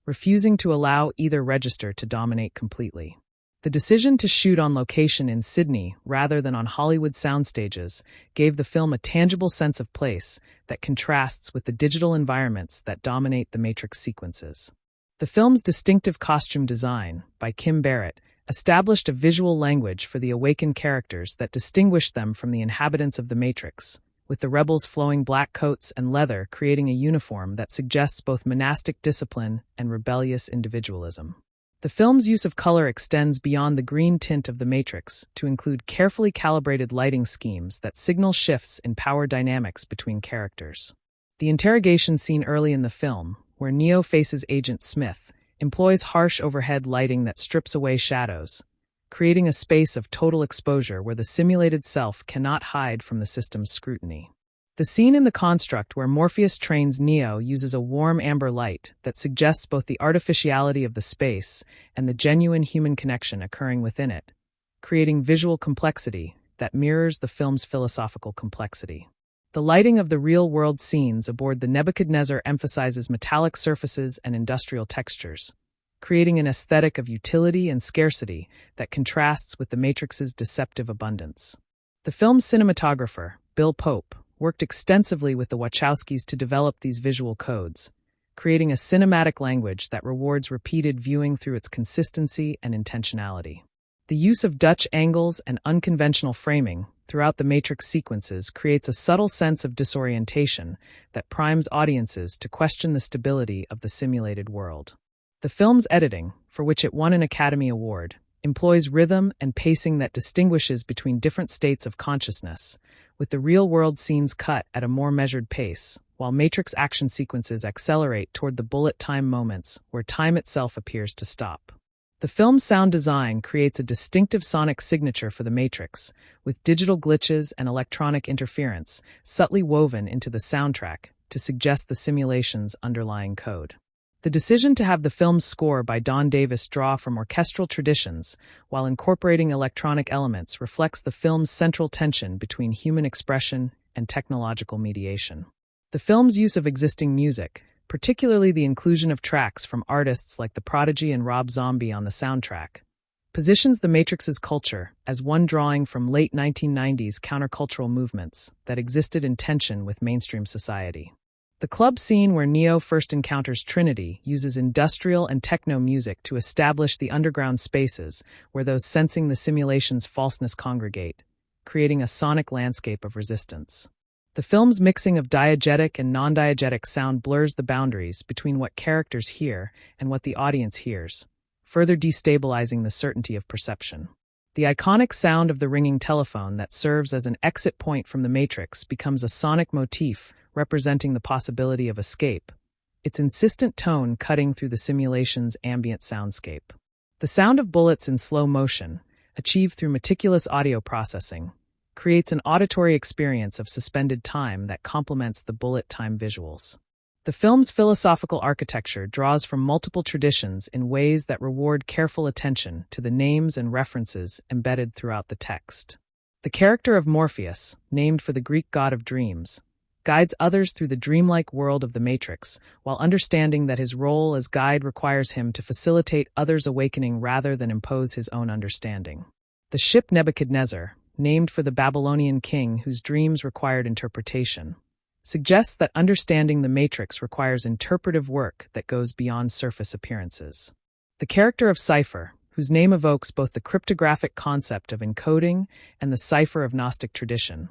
refusing to allow either register to dominate completely. The decision to shoot on location in Sydney rather than on Hollywood soundstages gave the film a tangible sense of place that contrasts with the digital environments that dominate the Matrix sequences. The film's distinctive costume design, by Kim Barrett, established a visual language for the awakened characters that distinguished them from the inhabitants of the Matrix, with the rebels' flowing black coats and leather creating a uniform that suggests both monastic discipline and rebellious individualism. The film's use of color extends beyond the green tint of the Matrix to include carefully calibrated lighting schemes that signal shifts in power dynamics between characters. The interrogation scene early in the film, where Neo faces Agent Smith, employs harsh overhead lighting that strips away shadows, creating a space of total exposure where the simulated self cannot hide from the system's scrutiny. The scene in the construct where Morpheus trains Neo uses a warm amber light that suggests both the artificiality of the space and the genuine human connection occurring within it, creating visual complexity that mirrors the film's philosophical complexity. The lighting of the real-world scenes aboard the Nebuchadnezzar emphasizes metallic surfaces and industrial textures, creating an aesthetic of utility and scarcity that contrasts with the Matrix's deceptive abundance. The film's cinematographer, Bill Pope, worked extensively with the Wachowskis to develop these visual codes, creating a cinematic language that rewards repeated viewing through its consistency and intentionality. The use of Dutch angles and unconventional framing throughout the Matrix sequences creates a subtle sense of disorientation that primes audiences to question the stability of the simulated world. The film's editing, for which it won an Academy Award, employs rhythm and pacing that distinguishes between different states of consciousness, with the real-world scenes cut at a more measured pace, while Matrix action sequences accelerate toward the bullet time moments where time itself appears to stop. The film's sound design creates a distinctive sonic signature for the Matrix, with digital glitches and electronic interference subtly woven into the soundtrack to suggest the simulation's underlying code. The decision to have the film's score by Don Davis draw from orchestral traditions while incorporating electronic elements reflects the film's central tension between human expression and technological mediation. The film's use of existing music, particularly the inclusion of tracks from artists like The Prodigy and Rob Zombie on the soundtrack, positions The Matrix's culture as one drawing from late 1990s countercultural movements that existed in tension with mainstream society. The club scene where Neo first encounters Trinity uses industrial and techno music to establish the underground spaces where those sensing the simulation's falseness congregate, creating a sonic landscape of resistance. The film's mixing of diegetic and non-diegetic sound blurs the boundaries between what characters hear and what the audience hears, further destabilizing the certainty of perception. The iconic sound of the ringing telephone that serves as an exit point from the Matrix becomes a sonic motif representing the possibility of escape, its insistent tone cutting through the simulation's ambient soundscape. The sound of bullets in slow motion, achieved through meticulous audio processing, creates an auditory experience of suspended time that complements the bullet time visuals. The film's philosophical architecture draws from multiple traditions in ways that reward careful attention to the names and references embedded throughout the text. The character of Morpheus, named for the Greek god of dreams, guides others through the dreamlike world of the Matrix, while understanding that his role as guide requires him to facilitate others' awakening rather than impose his own understanding. The ship Nebuchadnezzar, named for the Babylonian king whose dreams required interpretation, suggests that understanding the Matrix requires interpretive work that goes beyond surface appearances. The character of Cypher, whose name evokes both the cryptographic concept of encoding and the cipher of Gnostic tradition,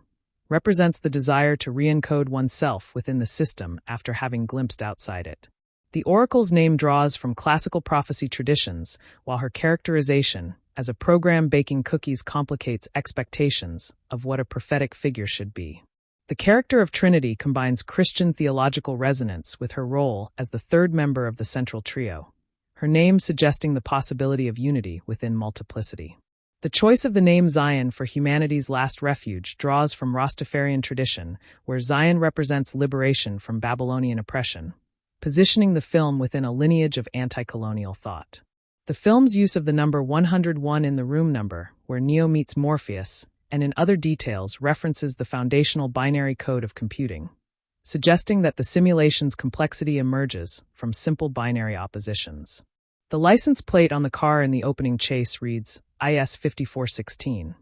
represents the desire to re-encode oneself within the system after having glimpsed outside it. The Oracle's name draws from classical prophecy traditions, while her characterization as a program baking cookies complicates expectations of what a prophetic figure should be. The character of Trinity combines Christian theological resonance with her role as the third member of the central trio, her name suggesting the possibility of unity within multiplicity. The choice of the name Zion for humanity's last refuge draws from Rastafarian tradition, where Zion represents liberation from Babylonian oppression, positioning the film within a lineage of anti-colonial thought. The film's use of the number 101 in the room number, where Neo meets Morpheus, and in other details references the foundational binary code of computing, suggesting that the simulation's complexity emerges from simple binary oppositions. The license plate on the car in the opening chase reads IS 5416,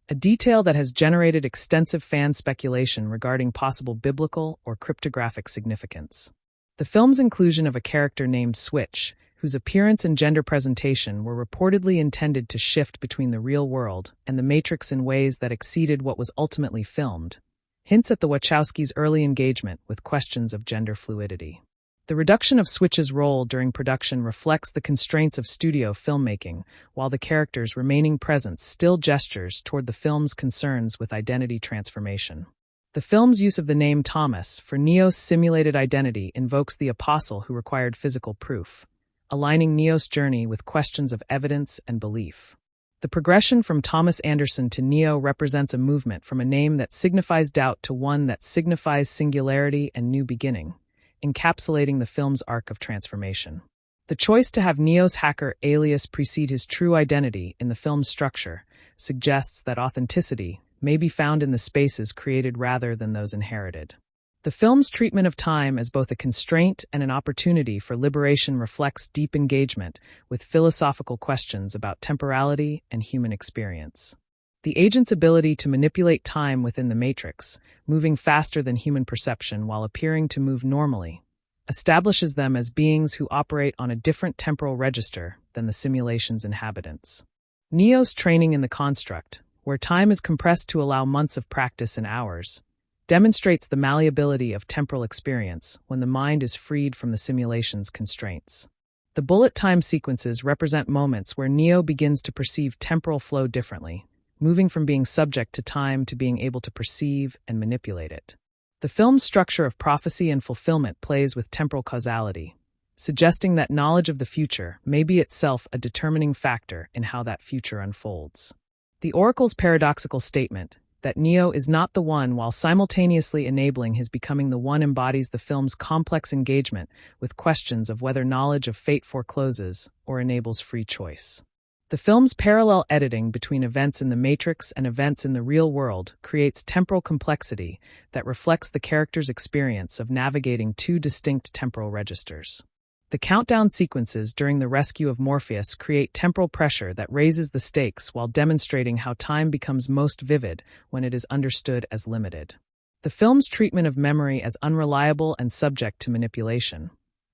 a detail that has generated extensive fan speculation regarding possible biblical or cryptographic significance. The film's inclusion of a character named Switch, whose appearance and gender presentation were reportedly intended to shift between the real world and the Matrix in ways that exceeded what was ultimately filmed, hints at the Wachowskis' early engagement with questions of gender fluidity. The reduction of Switch's role during production reflects the constraints of studio filmmaking, while the character's remaining presence still gestures toward the film's concerns with identity transformation. The film's use of the name Thomas for Neo's simulated identity invokes the apostle who required physical proof, aligning Neo's journey with questions of evidence and belief. The progression from Thomas Anderson to Neo represents a movement from a name that signifies doubt to one that signifies singularity and new beginning, encapsulating the film's arc of transformation. The choice to have Neo's hacker alias precede his true identity in the film's structure suggests that authenticity may be found in the spaces created rather than those inherited. The film's treatment of time as both a constraint and an opportunity for liberation reflects deep engagement with philosophical questions about temporality and human experience. The agent's ability to manipulate time within the Matrix, moving faster than human perception while appearing to move normally, establishes them as beings who operate on a different temporal register than the simulation's inhabitants. Neo's training in the construct, where time is compressed to allow months of practice in hours, demonstrates the malleability of temporal experience when the mind is freed from the simulation's constraints. The bullet time sequences represent moments where Neo begins to perceive temporal flow differently, moving from being subject to time to being able to perceive and manipulate it. The film's structure of prophecy and fulfillment plays with temporal causality, suggesting that knowledge of the future may be itself a determining factor in how that future unfolds. The Oracle's paradoxical statement that Neo is not the one while simultaneously enabling his becoming the one embodies the film's complex engagement with questions of whether knowledge of fate forecloses or enables free choice. The film's parallel editing between events in the Matrix and events in the real world creates temporal complexity that reflects the character's experience of navigating two distinct temporal registers. The countdown sequences during the rescue of Morpheus create temporal pressure that raises the stakes while demonstrating how time becomes most vivid when it is understood as limited. The film's treatment of memory as unreliable and subject to manipulation,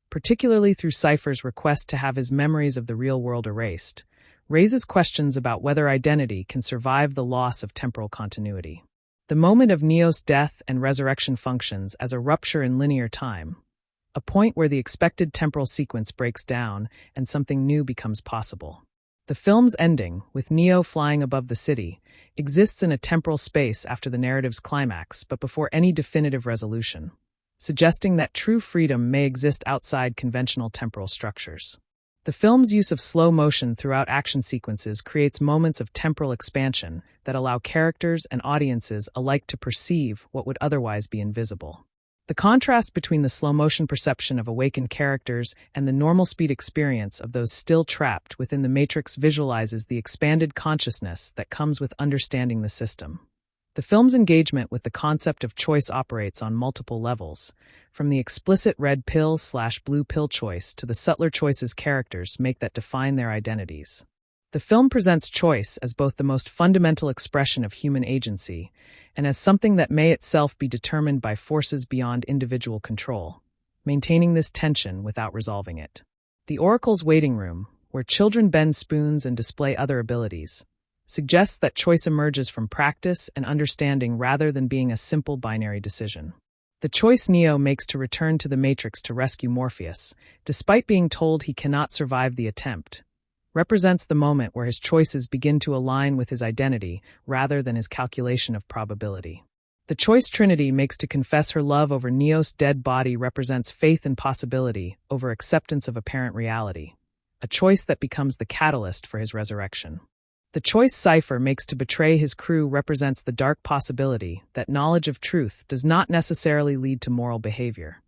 particularly through Cypher's request to have his memories of the real world erased, raises questions about whether identity can survive the loss of temporal continuity. The moment of Neo's death and resurrection functions as a rupture in linear time, a point where the expected temporal sequence breaks down and something new becomes possible. The film's ending, with Neo flying above the city, exists in a temporal space after the narrative's climax but before any definitive resolution, suggesting that true freedom may exist outside conventional temporal structures. The film's use of slow motion throughout action sequences creates moments of temporal expansion that allow characters and audiences alike to perceive what would otherwise be invisible. The contrast between the slow-motion perception of awakened characters and the normal-speed experience of those still trapped within the Matrix visualizes the expanded consciousness that comes with understanding the system. The film's engagement with the concept of choice operates on multiple levels, from the explicit red pill/blue pill choice to the subtler choices characters make that define their identities. The film presents choice as both the most fundamental expression of human agency and as something that may itself be determined by forces beyond individual control, maintaining this tension without resolving it. The Oracle's waiting room, where children bend spoons and display other abilities, suggests that choice emerges from practice and understanding rather than being a simple binary decision. The choice Neo makes to return to the Matrix to rescue Morpheus, despite being told he cannot survive the attempt, represents the moment where his choices begin to align with his identity rather than his calculation of probability. The choice Trinity makes to confess her love over Neo's dead body represents faith in possibility over acceptance of apparent reality, a choice that becomes the catalyst for his resurrection. The choice Cypher makes to betray his crew represents the dark possibility that knowledge of truth does not necessarily lead to moral behavior,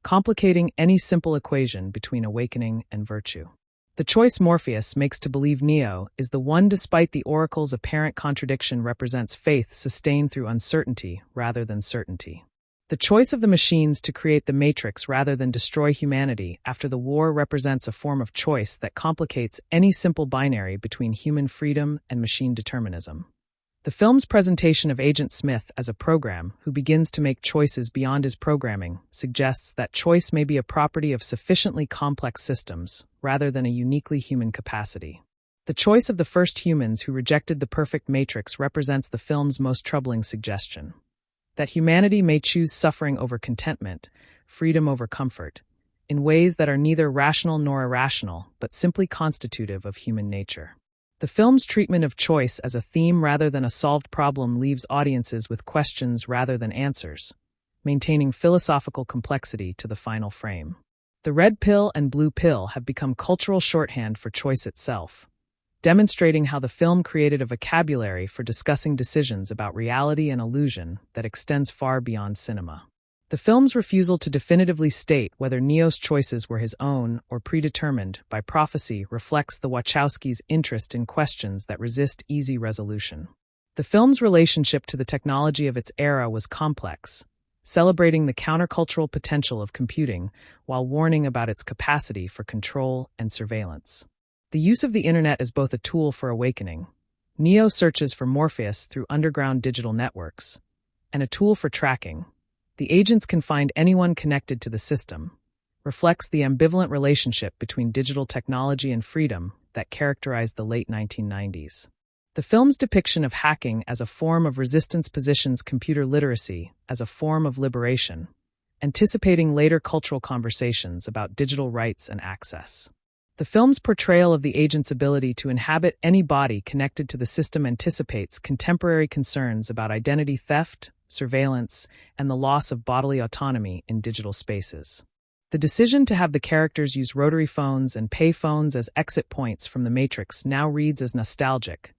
complicating any simple equation between awakening and virtue. The choice Morpheus makes to believe Neo is the one despite the Oracle's apparent contradiction represents faith sustained through uncertainty rather than certainty. The choice of the machines to create the Matrix rather than destroy humanity after the war represents a form of choice that complicates any simple binary between human freedom and machine determinism. The film's presentation of Agent Smith as a program who begins to make choices beyond his programming suggests that choice may be a property of sufficiently complex systems rather than a uniquely human capacity. The choice of the first humans who rejected the perfect Matrix represents the film's most troubling suggestion: that humanity may choose suffering over contentment, freedom over comfort, in ways that are neither rational nor irrational, but simply constitutive of human nature. The film's treatment of choice as a theme rather than a solved problem leaves audiences with questions rather than answers, maintaining philosophical complexity to the final frame. The red pill and blue pill have become cultural shorthand for choice itself, demonstrating how the film created a vocabulary for discussing decisions about reality and illusion that extends far beyond cinema. The film's refusal to definitively state whether Neo's choices were his own or predetermined by prophecy reflects the Wachowskis' interest in questions that resist easy resolution. The film's relationship to the technology of its era was complex, celebrating the countercultural potential of computing while warning about its capacity for control and surveillance. The use of the internet as both a tool for awakening, Neo searches for Morpheus through underground digital networks, and a tool for tracking. The agents can find anyone connected to the system, reflects the ambivalent relationship between digital technology and freedom that characterized the late 1990s. The film's depiction of hacking as a form of resistance positions computer literacy as a form of liberation, anticipating later cultural conversations about digital rights and access. The film's portrayal of the agent's ability to inhabit any body connected to the system anticipates contemporary concerns about identity theft, surveillance, and the loss of bodily autonomy in digital spaces. The decision to have the characters use rotary phones and pay phones as exit points from the Matrix now reads as nostalgic,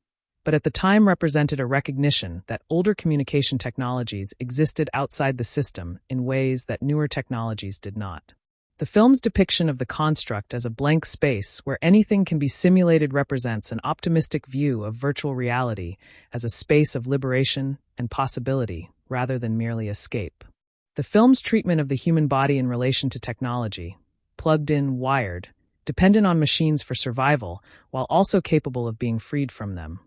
but at the time represented a recognition that older communication technologies existed outside the system in ways that newer technologies did not. The film's depiction of the construct as a blank space where anything can be simulated represents an optimistic view of virtual reality as a space of liberation and possibility rather than merely escape. The film's treatment of the human body in relation to technology, plugged in, wired, dependent on machines for survival while also capable of being freed from them,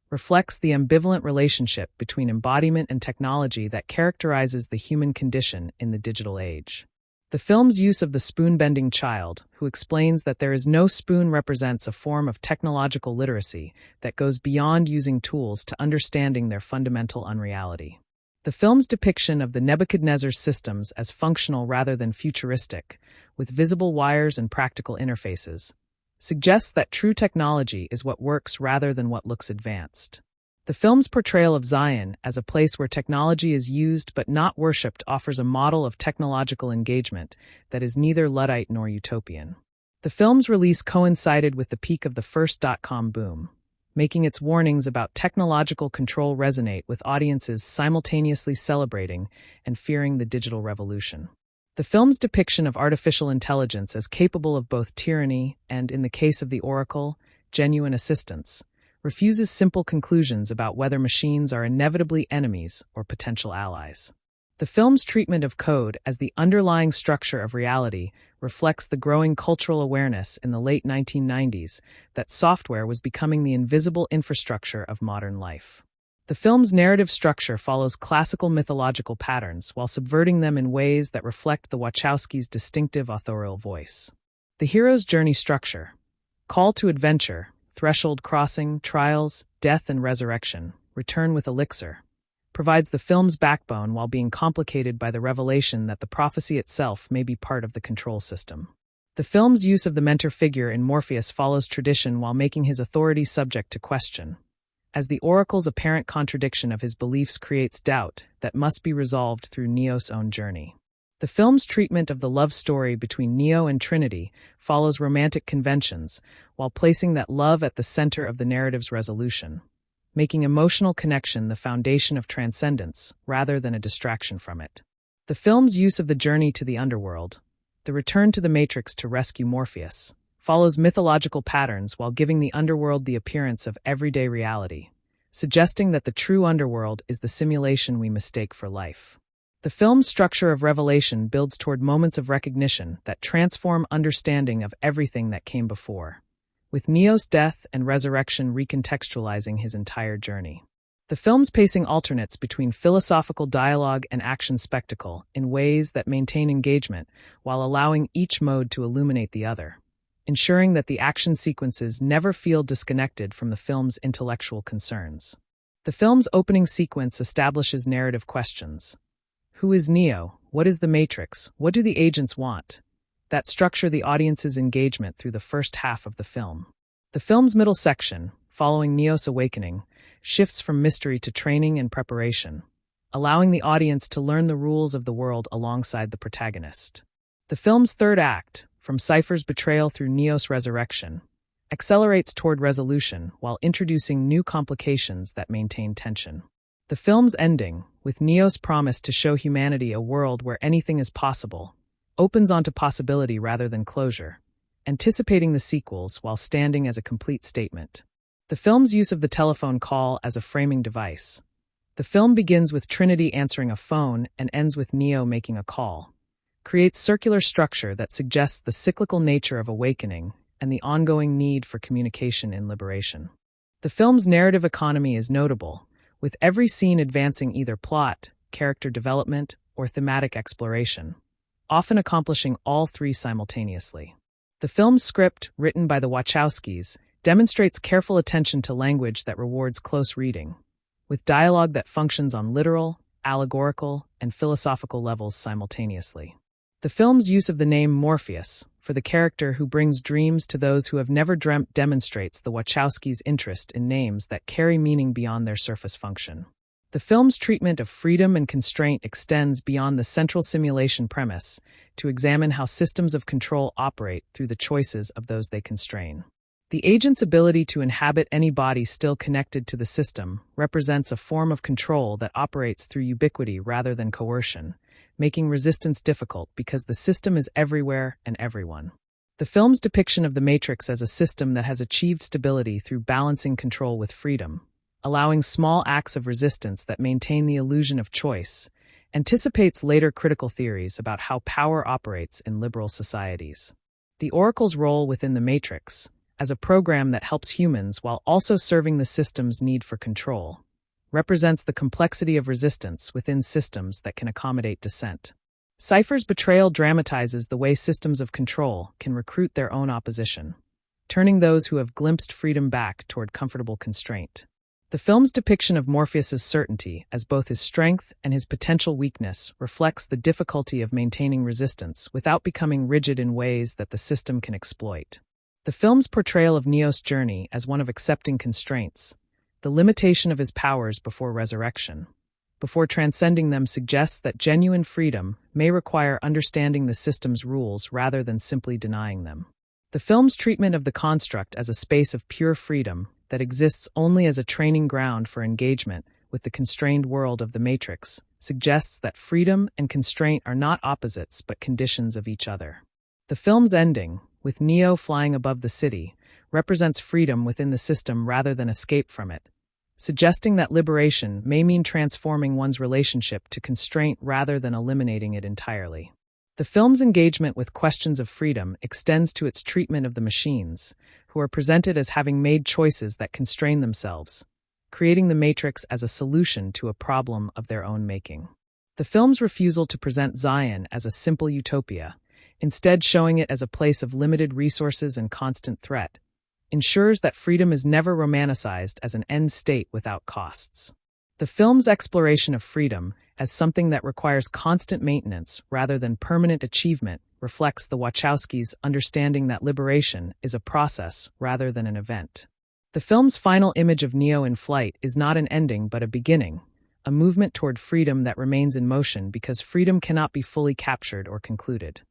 reflects the ambivalent relationship between embodiment and technology that characterizes the human condition in the digital age. The film's use of the spoon-bending child, who explains that there is no spoon, represents a form of technological literacy that goes beyond using tools to understanding their fundamental unreality. The film's depiction of the Nebuchadnezzar systems as functional rather than futuristic, with visible wires and practical interfaces, suggests that true technology is what works rather than what looks advanced. The film's portrayal of Zion as a place where technology is used but not worshipped offers a model of technological engagement that is neither Luddite nor utopian. The film's release coincided with the peak of the first dot-com boom, making its warnings about technological control resonate with audiences simultaneously celebrating and fearing the digital revolution. The film's depiction of artificial intelligence as capable of both tyranny and, in the case of the Oracle, genuine assistance, refuses simple conclusions about whether machines are inevitably enemies or potential allies. The film's treatment of code as the underlying structure of reality reflects the growing cultural awareness in the late 1990s that software was becoming the invisible infrastructure of modern life. The film's narrative structure follows classical mythological patterns while subverting them in ways that reflect the Wachowskis' distinctive authorial voice. The hero's journey structure, call to adventure, threshold crossing, trials, death and resurrection, return with elixir, provides the film's backbone while being complicated by the revelation that the prophecy itself may be part of the control system. The film's use of the mentor figure in Morpheus follows tradition while making his authority subject to question, as the Oracle's apparent contradiction of his beliefs creates doubt that must be resolved through Neo's own journey. The film's treatment of the love story between Neo and Trinity follows romantic conventions while placing that love at the center of the narrative's resolution, making emotional connection the foundation of transcendence rather than a distraction from it. The film's use of the journey to the underworld, the return to the Matrix to rescue Morpheus, follows mythological patterns while giving the underworld the appearance of everyday reality, suggesting that the true underworld is the simulation we mistake for life. The film's structure of revelation builds toward moments of recognition that transform understanding of everything that came before, with Neo's death and resurrection recontextualizing his entire journey. The film's pacing alternates between philosophical dialogue and action spectacle in ways that maintain engagement while allowing each mode to illuminate the other, ensuring that the action sequences never feel disconnected from the film's intellectual concerns. The film's opening sequence establishes narrative questions. Who is Neo? What is the Matrix? What do the agents want? That structure the audience's engagement through the first half of the film. The film's middle section, following Neo's awakening, shifts from mystery to training and preparation, allowing the audience to learn the rules of the world alongside the protagonist. The film's third act, from Cypher's betrayal through Neo's resurrection, accelerates toward resolution while introducing new complications that maintain tension. The film's ending, with Neo's promise to show humanity a world where anything is possible, opens onto possibility rather than closure, anticipating the sequels while standing as a complete statement. The film's use of the telephone call as a framing device. The film begins with Trinity answering a phone and ends with Neo making a call, creates circular structure that suggests the cyclical nature of awakening and the ongoing need for communication in liberation. The film's narrative economy is notable, with every scene advancing either plot, character development, or thematic exploration, often accomplishing all three simultaneously. The film's script, written by the Wachowskis, demonstrates careful attention to language that rewards close reading, with dialogue that functions on literal, allegorical, and philosophical levels simultaneously. The film's use of the name Morpheus, for the character who brings dreams to those who have never dreamt, demonstrates the Wachowskis' interest in names that carry meaning beyond their surface function. The film's treatment of freedom and constraint extends beyond the central simulation premise to examine how systems of control operate through the choices of those they constrain. The agent's ability to inhabit any body still connected to the system represents a form of control that operates through ubiquity rather than coercion, making resistance difficult because the system is everywhere and everyone. The film's depiction of the Matrix as a system that has achieved stability through balancing control with freedom, allowing small acts of resistance that maintain the illusion of choice, anticipates later critical theories about how power operates in liberal societies. The Oracle's role within the Matrix, as a program that helps humans while also serving the system's need for control, represents the complexity of resistance within systems that can accommodate dissent. Cypher's betrayal dramatizes the way systems of control can recruit their own opposition, turning those who have glimpsed freedom back toward comfortable constraint. The film's depiction of Morpheus's certainty as both his strength and his potential weakness reflects the difficulty of maintaining resistance without becoming rigid in ways that the system can exploit. The film's portrayal of Neo's journey as one of accepting constraints, the limitation of his powers before resurrection, before transcending them, suggests that genuine freedom may require understanding the system's rules rather than simply denying them. The film's treatment of the construct as a space of pure freedom that exists only as a training ground for engagement with the constrained world of the Matrix suggests that freedom and constraint are not opposites but conditions of each other. The film's ending, with Neo flying above the city, represents freedom within the system rather than escape from it, suggesting that liberation may mean transforming one's relationship to constraint rather than eliminating it entirely. The film's engagement with questions of freedom extends to its treatment of the machines, who are presented as having made choices that constrain themselves, creating the Matrix as a solution to a problem of their own making. The film's refusal to present Zion as a simple utopia, instead showing it as a place of limited resources and constant threat, ensures that freedom is never romanticized as an end state without costs. The film's exploration of freedom as something that requires constant maintenance rather than permanent achievement reflects the Wachowskis' understanding that liberation is a process rather than an event. The film's final image of Neo in flight is not an ending but a beginning, a movement toward freedom that remains in motion because freedom cannot be fully captured or concluded.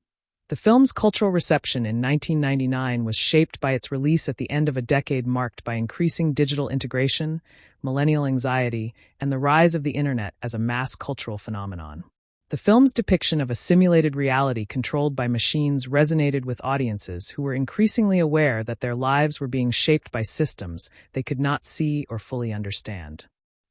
The film's cultural reception in 1999 was shaped by its release at the end of a decade marked by increasing digital integration, millennial anxiety, and the rise of the internet as a mass cultural phenomenon. The film's depiction of a simulated reality controlled by machines resonated with audiences who were increasingly aware that their lives were being shaped by systems they could not see or fully understand.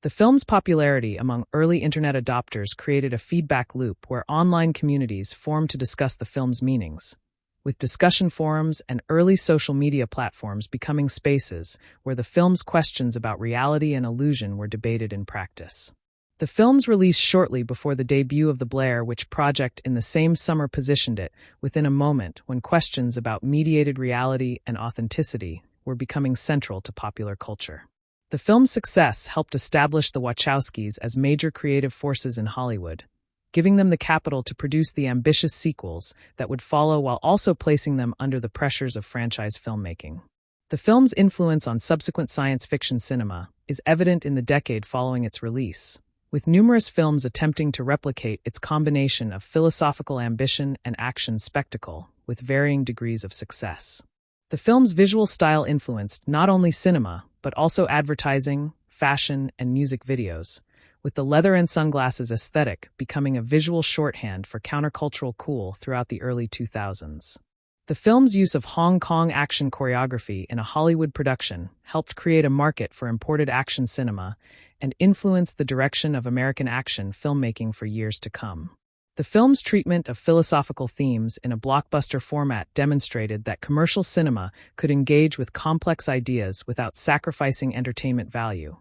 The film's popularity among early internet adopters created a feedback loop where online communities formed to discuss the film's meanings, with discussion forums and early social media platforms becoming spaces where the film's questions about reality and illusion were debated in practice. The film's release shortly before the debut of the Blair Witch Project in the same summer positioned it within a moment when questions about mediated reality and authenticity were becoming central to popular culture. The film's success helped establish the Wachowskis as major creative forces in Hollywood, giving them the capital to produce the ambitious sequels that would follow while also placing them under the pressures of franchise filmmaking. The film's influence on subsequent science fiction cinema is evident in the decade following its release, with numerous films attempting to replicate its combination of philosophical ambition and action spectacle with varying degrees of success. The film's visual style influenced not only cinema, but also advertising, fashion, and music videos, with the leather and sunglasses aesthetic becoming a visual shorthand for countercultural cool throughout the early 2000s. The film's use of Hong Kong action choreography in a Hollywood production helped create a market for imported action cinema and influenced the direction of American action filmmaking for years to come. The film's treatment of philosophical themes in a blockbuster format demonstrated that commercial cinema could engage with complex ideas without sacrificing entertainment value,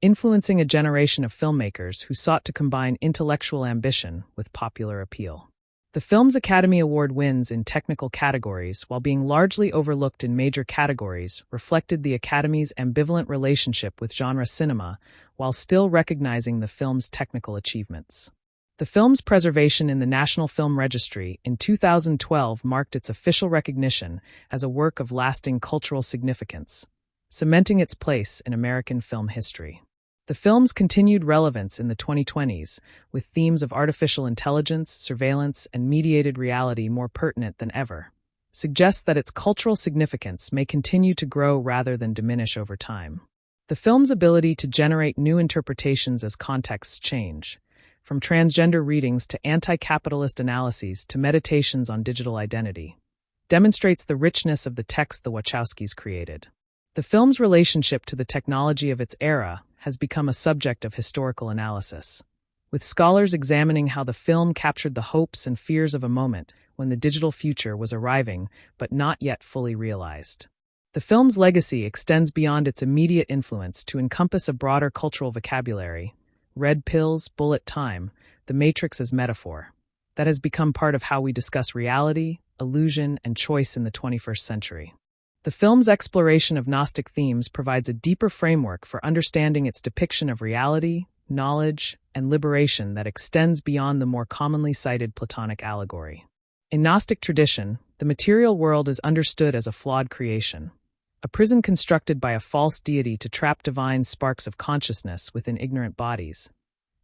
influencing a generation of filmmakers who sought to combine intellectual ambition with popular appeal. The film's Academy Award wins in technical categories, while being largely overlooked in major categories, reflected the Academy's ambivalent relationship with genre cinema, while still recognizing the film's technical achievements. The film's preservation in the National Film Registry in 2012 marked its official recognition as a work of lasting cultural significance, cementing its place in American film history. The film's continued relevance in the 2020s, with themes of artificial intelligence, surveillance, and mediated reality more pertinent than ever, suggests that its cultural significance may continue to grow rather than diminish over time. The film's ability to generate new interpretations as contexts change, from transgender readings to anti-capitalist analyses to meditations on digital identity, demonstrates the richness of the text the Wachowskis created. The film's relationship to the technology of its era has become a subject of historical analysis, with scholars examining how the film captured the hopes and fears of a moment when the digital future was arriving but not yet fully realized. The film's legacy extends beyond its immediate influence to encompass a broader cultural vocabulary, red pills, bullet time, the Matrix as metaphor, that has become part of how we discuss reality, illusion, and choice in the 21st century. The film's exploration of Gnostic themes provides a deeper framework for understanding its depiction of reality, knowledge, and liberation that extends beyond the more commonly cited Platonic allegory. In Gnostic tradition, the material world is understood as a flawed creation, a prison constructed by a false deity to trap divine sparks of consciousness within ignorant bodies.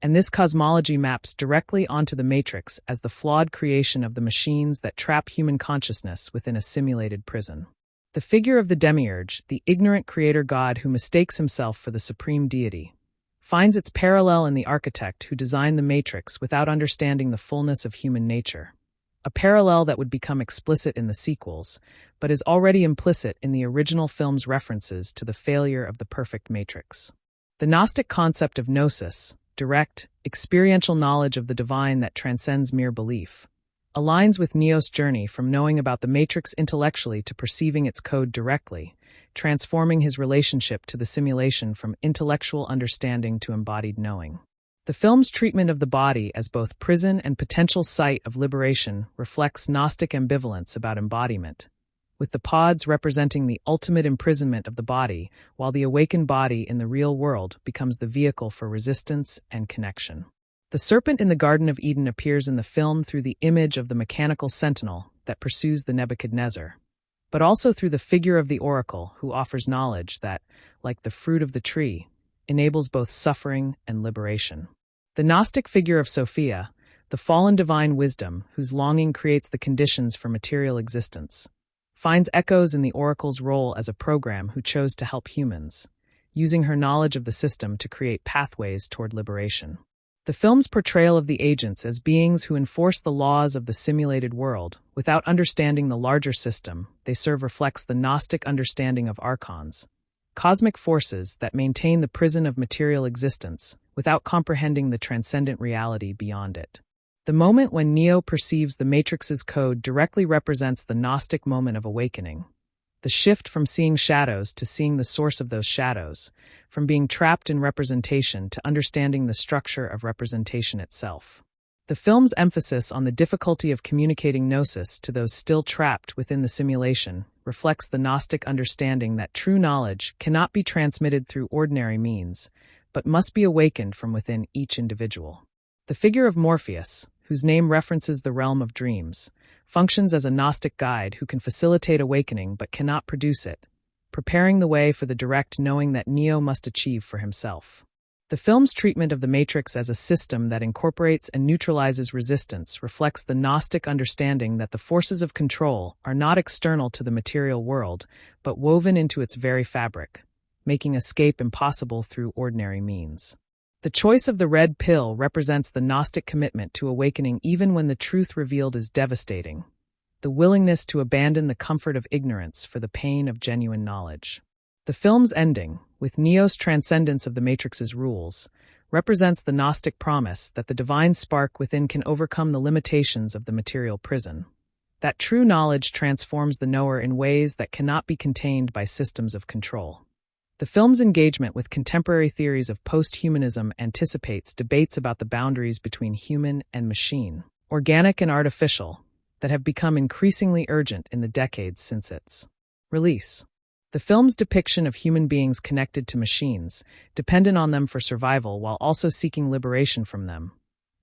And this cosmology maps directly onto the Matrix as the flawed creation of the machines that trap human consciousness within a simulated prison. The figure of the demiurge, the ignorant creator god who mistakes himself for the supreme deity, finds its parallel in the architect who designed the Matrix without understanding the fullness of human nature, a parallel that would become explicit in the sequels, but is already implicit in the original film's references to the failure of the perfect Matrix. The Gnostic concept of gnosis, direct, experiential knowledge of the divine that transcends mere belief, aligns with Neo's journey from knowing about the Matrix intellectually to perceiving its code directly, transforming his relationship to the simulation from intellectual understanding to embodied knowing. The film's treatment of the body as both prison and potential site of liberation reflects Gnostic ambivalence about embodiment, with the pods representing the ultimate imprisonment of the body, while the awakened body in the real world becomes the vehicle for resistance and connection. The serpent in the Garden of Eden appears in the film through the image of the mechanical sentinel that pursues the Nebuchadnezzar, but also through the figure of the oracle who offers knowledge that, like the fruit of the tree, enables both suffering and liberation. The Gnostic figure of Sophia, the fallen divine wisdom whose longing creates the conditions for material existence, finds echoes in the oracle's role as a program who chose to help humans, using her knowledge of the system to create pathways toward liberation. The film's portrayal of the agents as beings who enforce the laws of the simulated world without understanding the larger system they serve reflects the Gnostic understanding of archons, cosmic forces that maintain the prison of material existence without comprehending the transcendent reality beyond it. The moment when Neo perceives the Matrix's code directly represents the Gnostic moment of awakening, the shift from seeing shadows to seeing the source of those shadows, from being trapped in representation to understanding the structure of representation itself. The film's emphasis on the difficulty of communicating gnosis to those still trapped within the simulation reflects the Gnostic understanding that true knowledge cannot be transmitted through ordinary means, but must be awakened from within each individual. The figure of Morpheus, whose name references the realm of dreams, functions as a Gnostic guide who can facilitate awakening but cannot produce it, preparing the way for the direct knowing that Neo must achieve for himself. The film's treatment of the Matrix as a system that incorporates and neutralizes resistance reflects the Gnostic understanding that the forces of control are not external to the material world, but woven into its very fabric, making escape impossible through ordinary means. The choice of the red pill represents the Gnostic commitment to awakening even when the truth revealed is devastating, the willingness to abandon the comfort of ignorance for the pain of genuine knowledge. The film's ending, with Neo's transcendence of the Matrix's rules, represents the Gnostic promise that the divine spark within can overcome the limitations of the material prison, that true knowledge transforms the knower in ways that cannot be contained by systems of control. The film's engagement with contemporary theories of post-humanism anticipates debates about the boundaries between human and machine. organic and artificial, that have become increasingly urgent in the decades since its release. The film's depiction of human beings connected to machines, dependent on them for survival while also seeking liberation from them,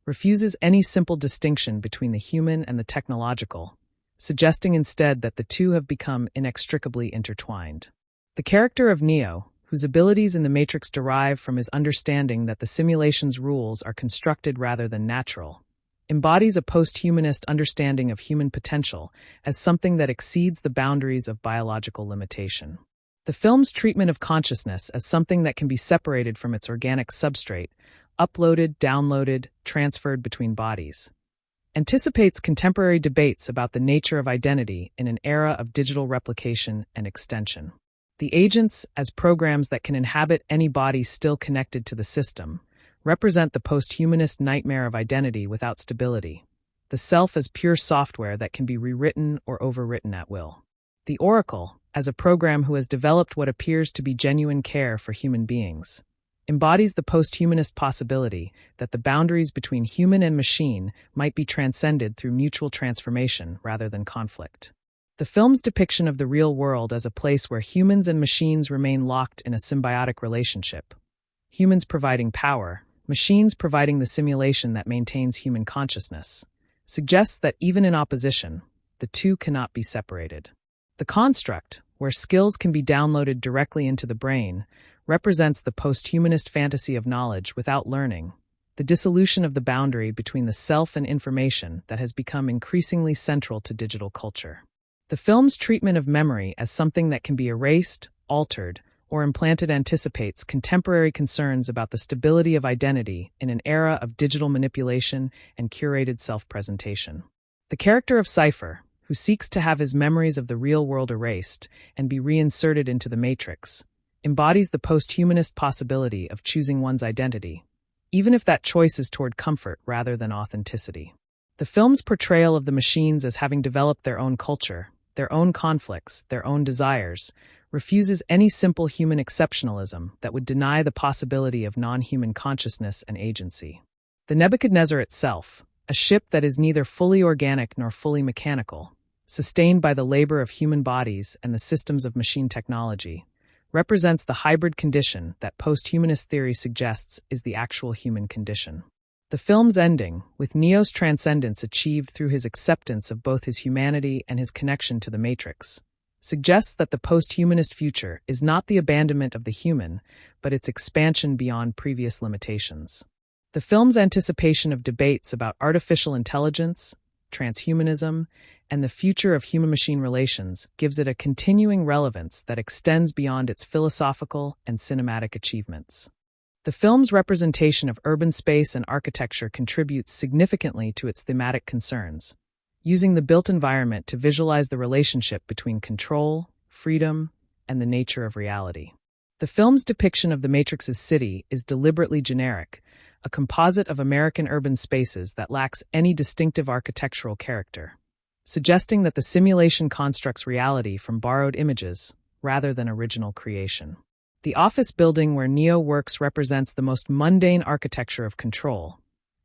refuses any simple distinction between the human and the technological, suggesting instead that the two have become inextricably intertwined. The character of Neo, whose abilities in the Matrix derive from his understanding that the simulation's rules are constructed rather than natural, embodies a post-humanist understanding of human potential as something that exceeds the boundaries of biological limitation. The film's treatment of consciousness as something that can be separated from its organic substrate, uploaded, downloaded, transferred between bodies, anticipates contemporary debates about the nature of identity in an era of digital replication and extension. The agents, as programs that can inhabit any body still connected to the system, represent the post-humanist nightmare of identity without stability, the self as pure software that can be rewritten or overwritten at will. The Oracle, as a program who has developed what appears to be genuine care for human beings, embodies the post-humanist possibility that the boundaries between human and machine might be transcended through mutual transformation rather than conflict. The film's depiction of the real world as a place where humans and machines remain locked in a symbiotic relationship, humans providing power, machines providing the simulation that maintains human consciousness, suggests that even in opposition, the two cannot be separated. The construct, where skills can be downloaded directly into the brain, represents the post-humanist fantasy of knowledge without learning, the dissolution of the boundary between the self and information that has become increasingly central to digital culture. The film's treatment of memory as something that can be erased, altered, or implanted anticipates contemporary concerns about the stability of identity in an era of digital manipulation and curated self-presentation. The character of Cypher, who seeks to have his memories of the real world erased and be reinserted into the Matrix, embodies the post-humanist possibility of choosing one's identity, even if that choice is toward comfort rather than authenticity. The film's portrayal of the machines as having developed their own culture, their own conflicts, their own desires, refuses any simple human exceptionalism that would deny the possibility of non-human consciousness and agency. The Nebuchadnezzar itself, a ship that is neither fully organic nor fully mechanical, sustained by the labor of human bodies and the systems of machine technology, represents the hybrid condition that post-humanist theory suggests is the actual human condition. The film's ending, with Neo's transcendence achieved through his acceptance of both his humanity and his connection to the Matrix, suggests that the post-humanist future is not the abandonment of the human, but its expansion beyond previous limitations. The film's anticipation of debates about artificial intelligence, transhumanism, and the future of human-machine relations gives it a continuing relevance that extends beyond its philosophical and cinematic achievements. The film's representation of urban space and architecture contributes significantly to its thematic concerns, using the built environment to visualize the relationship between control, freedom, and the nature of reality. The film's depiction of the Matrix's city is deliberately generic, a composite of American urban spaces that lacks any distinctive architectural character, suggesting that the simulation constructs reality from borrowed images rather than original creation. The office building where Neo works represents the most mundane architecture of control,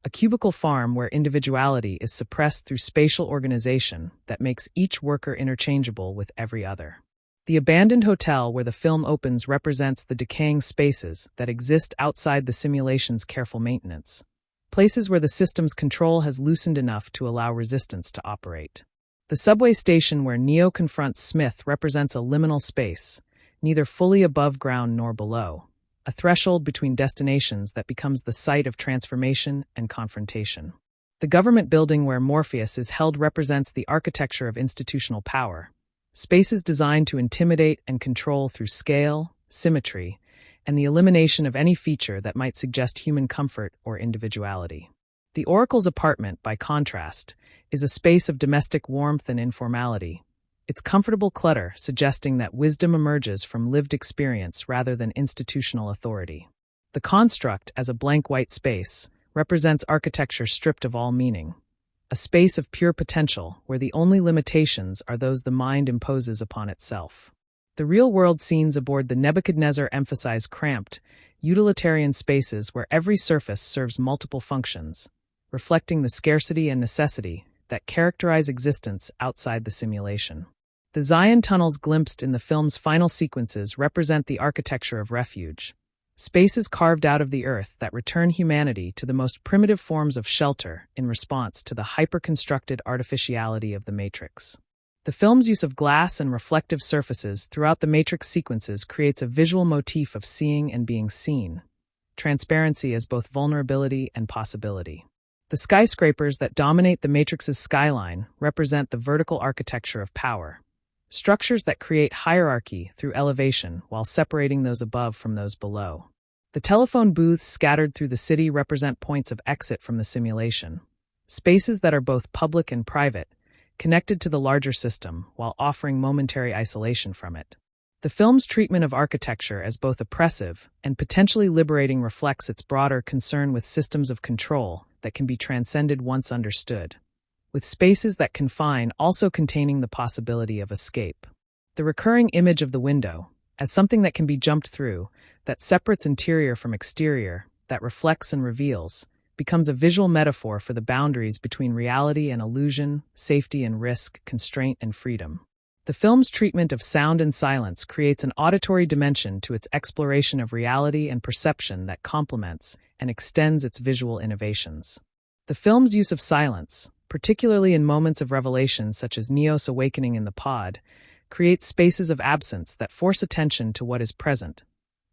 a cubicle farm where individuality is suppressed through spatial organization that makes each worker interchangeable with every other. The abandoned hotel where the film opens represents the decaying spaces that exist outside the simulation's careful maintenance, places where the system's control has loosened enough to allow resistance to operate. The subway station where Neo confronts Smith represents a liminal space, neither fully above ground nor below, a threshold between destinations that becomes the site of transformation and confrontation. The government building where Morpheus is held represents the architecture of institutional power, spaces designed to intimidate and control through scale, symmetry, and the elimination of any feature that might suggest human comfort or individuality. The Oracle's apartment, by contrast, is a space of domestic warmth and informality, its comfortable clutter suggesting that wisdom emerges from lived experience rather than institutional authority. The construct, as a blank white space, represents architecture stripped of all meaning, a space of pure potential where the only limitations are those the mind imposes upon itself. The real-world scenes aboard the Nebuchadnezzar emphasize cramped, utilitarian spaces where every surface serves multiple functions, reflecting the scarcity and necessity that characterize existence outside the simulation. The Zion tunnels glimpsed in the film's final sequences represent the architecture of refuge, spaces carved out of the earth that return humanity to the most primitive forms of shelter in response to the hyper-constructed artificiality of the Matrix. The film's use of glass and reflective surfaces throughout the Matrix sequences creates a visual motif of seeing and being seen, transparency as both vulnerability and possibility. The skyscrapers that dominate the Matrix's skyline represent the vertical architecture of power, structures that create hierarchy through elevation while separating those above from those below. The telephone booths scattered through the city represent points of exit from the simulation, spaces that are both public and private, connected to the larger system while offering momentary isolation from it. The film's treatment of architecture as both oppressive and potentially liberating reflects its broader concern with systems of control that can be transcended once understood, with spaces that confine also containing the possibility of escape. The recurring image of the window, as something that can be jumped through, that separates interior from exterior, that reflects and reveals, becomes a visual metaphor for the boundaries between reality and illusion, safety and risk, constraint and freedom. The film's treatment of sound and silence creates an auditory dimension to its exploration of reality and perception that complements and extends its visual innovations. The film's use of silence, particularly in moments of revelation such as Neo's awakening in the pod, creates spaces of absence that force attention to what is present,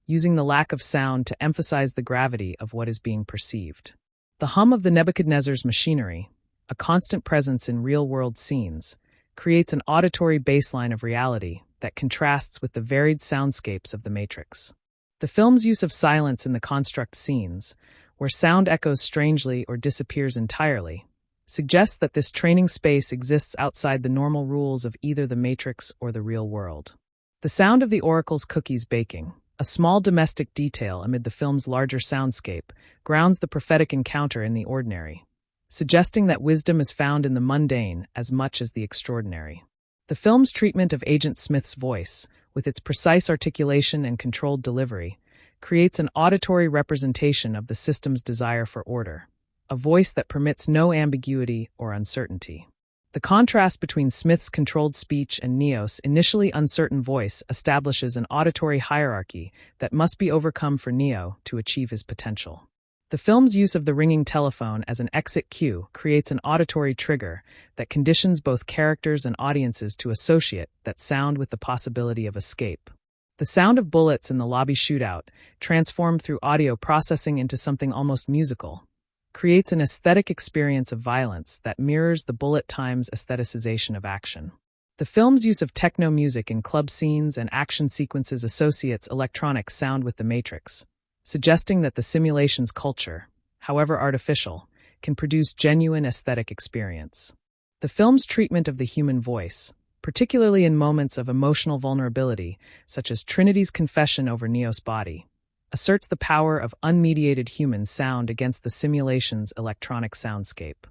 using the lack of sound to emphasize the gravity of what is being perceived. The hum of the Nebuchadnezzar's machinery, a constant presence in real-world scenes, creates an auditory baseline of reality that contrasts with the varied soundscapes of the Matrix. The film's use of silence in the construct scenes, where sound echoes strangely or disappears entirely, suggests that this training space exists outside the normal rules of either the Matrix or the real world. The sound of the Oracle's cookies baking, a small domestic detail amid the film's larger soundscape, grounds the prophetic encounter in the ordinary, suggesting that wisdom is found in the mundane as much as the extraordinary. The film's treatment of Agent Smith's voice, with its precise articulation and controlled delivery, creates an auditory representation of the system's desire for order, a voice that permits no ambiguity or uncertainty. The contrast between Smith's controlled speech and Neo's initially uncertain voice establishes an auditory hierarchy that must be overcome for Neo to achieve his potential. The film's use of the ringing telephone as an exit cue creates an auditory trigger that conditions both characters and audiences to associate that sound with the possibility of escape. The sound of bullets in the lobby shootout, transformed through audio processing into something almost musical, creates an aesthetic experience of violence that mirrors the bullet time's aestheticization of action. The film's use of techno music in club scenes and action sequences associates electronic sound with the Matrix, suggesting that the simulation's culture, however artificial, can produce genuine aesthetic experience. The film's treatment of the human voice, particularly in moments of emotional vulnerability, such as Trinity's confession over Neo's body, asserts the power of unmediated human sound against the simulation's electronic soundscape.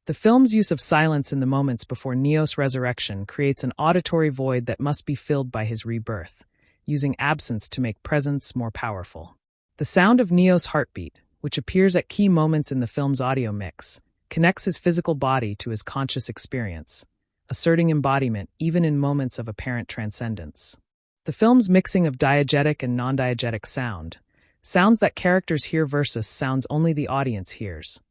The film's use of silence in the moments before Neo's resurrection creates an auditory void that must be filled by his rebirth, using absence to make presence more powerful. The sound of Neo's heartbeat, which appears at key moments in the film's audio mix, connects his physical body to his conscious experience, asserting embodiment even in moments of apparent transcendence. The film's mixing of diegetic and non-diegetic sound, sounds that characters hear versus sounds only the audience hears,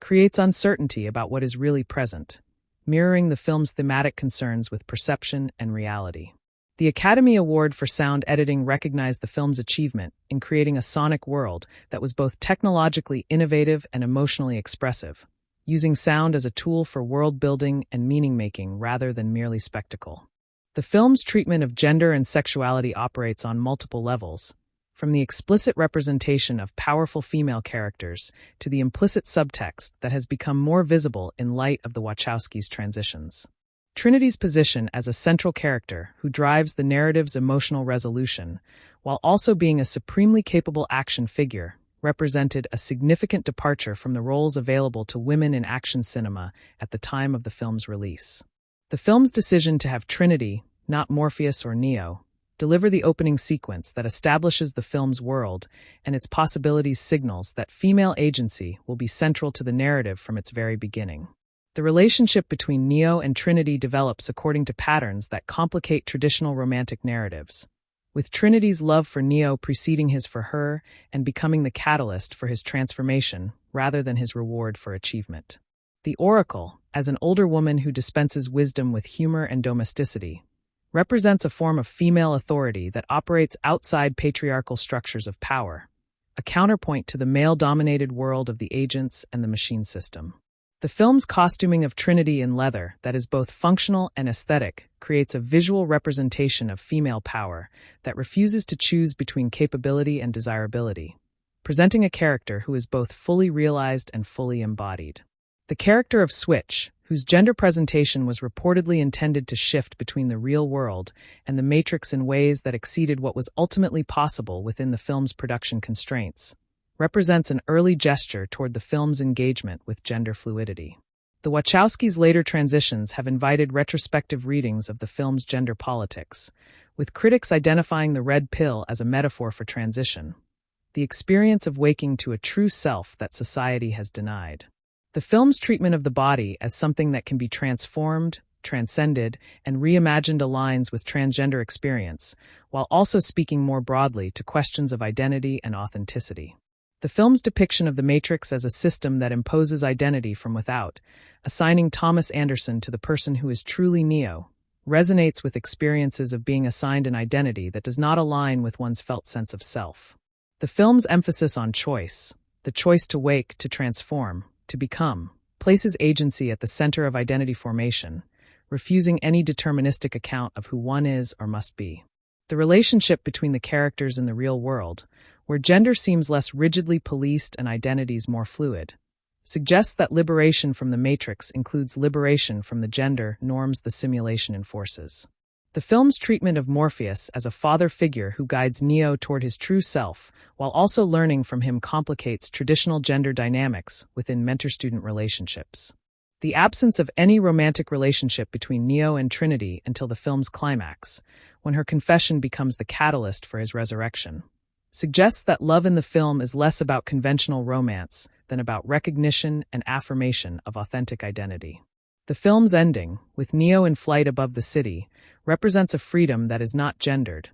creates uncertainty about what is really present, mirroring the film's thematic concerns with perception and reality. The Academy Award for Sound Editing recognized the film's achievement in creating a sonic world that was both technologically innovative and emotionally expressive, using sound as a tool for world-building and meaning-making rather than merely spectacle. The film's treatment of gender and sexuality operates on multiple levels, from the explicit representation of powerful female characters to the implicit subtext that has become more visible in light of the Wachowskis' transitions. Trinity's position as a central character who drives the narrative's emotional resolution, while also being a supremely capable action figure, represented a significant departure from the roles available to women in action cinema at the time of the film's release. The film's decision to have Trinity, not Morpheus or Neo, deliver the opening sequence that establishes the film's world and its possibilities signals that female agency will be central to the narrative from its very beginning. The relationship between Neo and Trinity develops according to patterns that complicate traditional romantic narratives, with Trinity's love for Neo preceding his for her and becoming the catalyst for his transformation rather than his reward for achievement. The Oracle, as an older woman who dispenses wisdom with humor and domesticity, represents a form of female authority that operates outside patriarchal structures of power, a counterpoint to the male-dominated world of the agents and the machine system. The film's costuming of Trinity in leather that is both functional and aesthetic creates a visual representation of female power that refuses to choose between capability and desirability, presenting a character who is both fully realized and fully embodied. The character of Switch, whose gender presentation was reportedly intended to shift between the real world and the Matrix in ways that exceeded what was ultimately possible within the film's production constraints, represents an early gesture toward the film's engagement with gender fluidity. The Wachowskis' later transitions have invited retrospective readings of the film's gender politics, with critics identifying the red pill as a metaphor for transition, the experience of waking to a true self that society has denied. The film's treatment of the body as something that can be transformed, transcended, and reimagined aligns with transgender experience, while also speaking more broadly to questions of identity and authenticity. The film's depiction of the Matrix as a system that imposes identity from without, assigning Thomas Anderson to the person who is truly Neo, resonates with experiences of being assigned an identity that does not align with one's felt sense of self. The film's emphasis on choice, the choice to wake, to transform, to become, places agency at the center of identity formation, refusing any deterministic account of who one is or must be. The relationship between the characters in the real world, where gender seems less rigidly policed and identities more fluid, suggests that liberation from the Matrix includes liberation from the gender norms the simulation enforces. The film's treatment of Morpheus as a father figure who guides Neo toward his true self, while also learning from him, complicates traditional gender dynamics within mentor-student relationships. The absence of any romantic relationship between Neo and Trinity until the film's climax, when her confession becomes the catalyst for his resurrection, suggests that love in the film is less about conventional romance than about recognition and affirmation of authentic identity. The film's ending, with Neo in flight above the city, represents a freedom that is not gendered,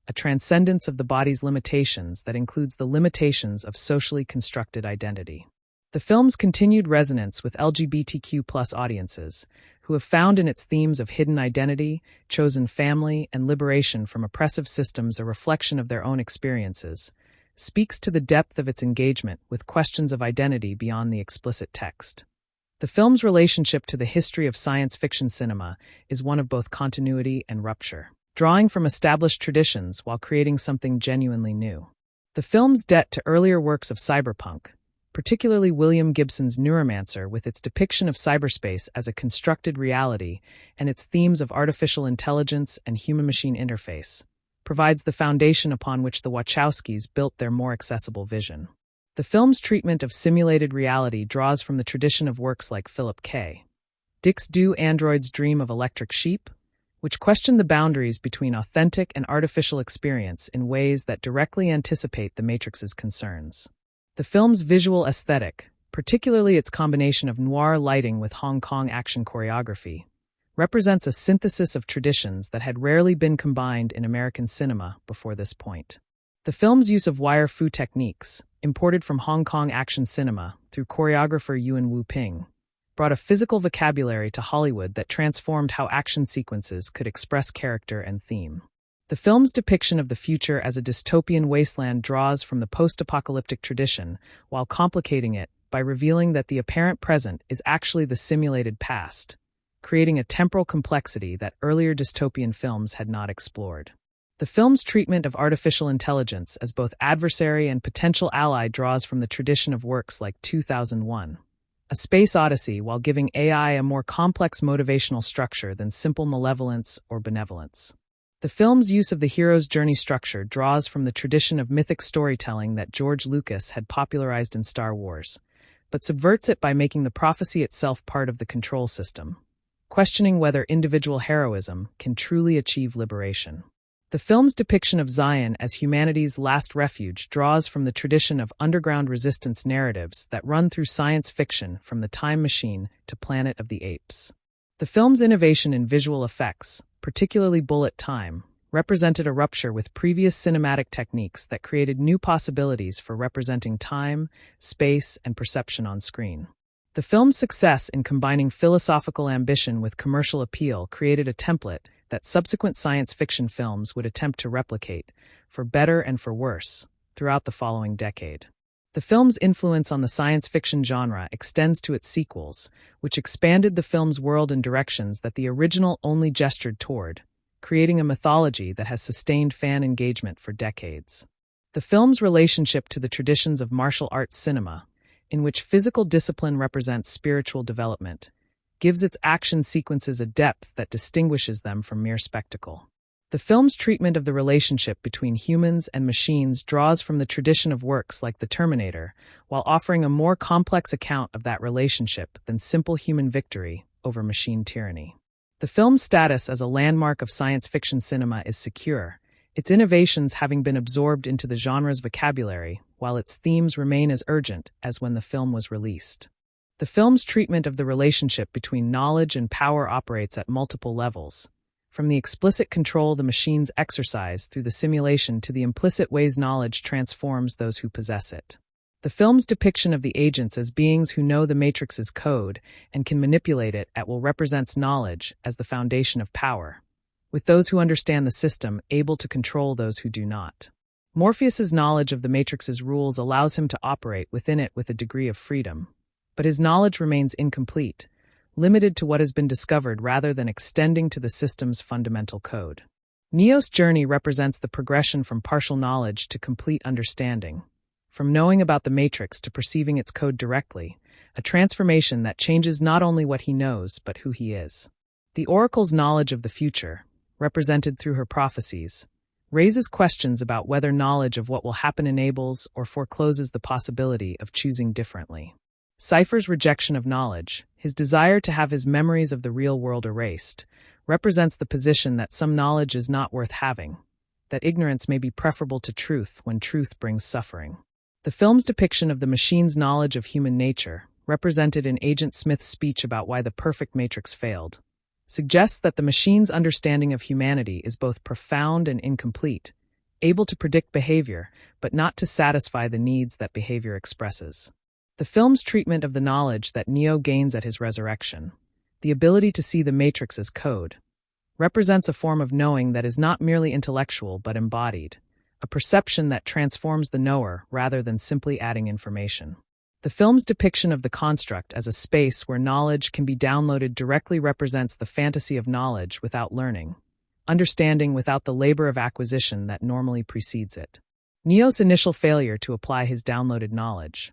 a transcendence of the body's limitations that includes the limitations of socially constructed identity. The film's continued resonance with LGBTQ+ audiences, who have found in its themes of hidden identity, chosen family, and liberation from oppressive systems a reflection of their own experiences, speaks to the depth of its engagement with questions of identity beyond the explicit text. The film's relationship to the history of science fiction cinema is one of both continuity and rupture, drawing from established traditions while creating something genuinely new. The film's debt to earlier works of cyberpunk, particularly William Gibson's Neuromancer with its depiction of cyberspace as a constructed reality and its themes of artificial intelligence and human-machine interface, provides the foundation upon which the Wachowskis built their more accessible vision. The film's treatment of simulated reality draws from the tradition of works like Philip K. Dick's Do Androids Dream of Electric Sheep, which question the boundaries between authentic and artificial experience in ways that directly anticipate the Matrix's concerns. The film's visual aesthetic, particularly its combination of noir lighting with Hong Kong action choreography, represents a synthesis of traditions that had rarely been combined in American cinema before this point. The film's use of wire-fu techniques, imported from Hong Kong action cinema through choreographer Yuen Wu-ping, brought a physical vocabulary to Hollywood that transformed how action sequences could express character and theme. The film's depiction of the future as a dystopian wasteland draws from the post-apocalyptic tradition while complicating it by revealing that the apparent present is actually the simulated past, creating a temporal complexity that earlier dystopian films had not explored. The film's treatment of artificial intelligence as both adversary and potential ally draws from the tradition of works like 2001, A Space Odyssey, while giving AI a more complex motivational structure than simple malevolence or benevolence. The film's use of the hero's journey structure draws from the tradition of mythic storytelling that George Lucas had popularized in Star Wars, but subverts it by making the prophecy itself part of the control system, questioning whether individual heroism can truly achieve liberation. The film's depiction of Zion as humanity's last refuge draws from the tradition of underground resistance narratives that run through science fiction from The Time Machine to Planet of the Apes. The film's innovation in visual effects, particularly bullet time, represented a rupture with previous cinematic techniques that created new possibilities for representing time, space, and perception on screen. The film's success in combining philosophical ambition with commercial appeal created a template that subsequent science fiction films would attempt to replicate, for better and for worse, throughout the following decade. The film's influence on the science fiction genre extends to its sequels, which expanded the film's world in directions that the original only gestured toward, creating a mythology that has sustained fan engagement for decades. The film's relationship to the traditions of martial arts cinema, in which physical discipline represents spiritual development, gives its action sequences a depth that distinguishes them from mere spectacle. The film's treatment of the relationship between humans and machines draws from the tradition of works like The Terminator, while offering a more complex account of that relationship than simple human victory over machine tyranny. The film's status as a landmark of science fiction cinema is secure, its innovations having been absorbed into the genre's vocabulary, while its themes remain as urgent as when the film was released. The film's treatment of the relationship between knowledge and power operates at multiple levels, from the explicit control the machines exercise through the simulation to the implicit ways knowledge transforms those who possess it. The film's depiction of the agents as beings who know the Matrix's code and can manipulate it at will represents knowledge as the foundation of power, with those who understand the system able to control those who do not. Morpheus's knowledge of the Matrix's rules allows him to operate within it with a degree of freedom, but his knowledge remains incomplete, limited to what has been discovered rather than extending to the system's fundamental code. Neo's journey represents the progression from partial knowledge to complete understanding, from knowing about the Matrix to perceiving its code directly, a transformation that changes not only what he knows but who he is. The Oracle's knowledge of the future, represented through her prophecies, raises questions about whether knowledge of what will happen enables or forecloses the possibility of choosing differently. Cypher's rejection of knowledge, his desire to have his memories of the real world erased, represents the position that some knowledge is not worth having, that ignorance may be preferable to truth when truth brings suffering. The film's depiction of the machine's knowledge of human nature, represented in Agent Smith's speech about why the perfect Matrix failed, suggests that the machine's understanding of humanity is both profound and incomplete, able to predict behavior, but not to satisfy the needs that behavior expresses. The film's treatment of the knowledge that Neo gains at his resurrection, the ability to see the Matrix as code, represents a form of knowing that is not merely intellectual but embodied, a perception that transforms the knower rather than simply adding information. The film's depiction of the construct as a space where knowledge can be downloaded directly represents the fantasy of knowledge without learning, understanding without the labor of acquisition that normally precedes it. Neo's initial failure to apply his downloaded knowledge,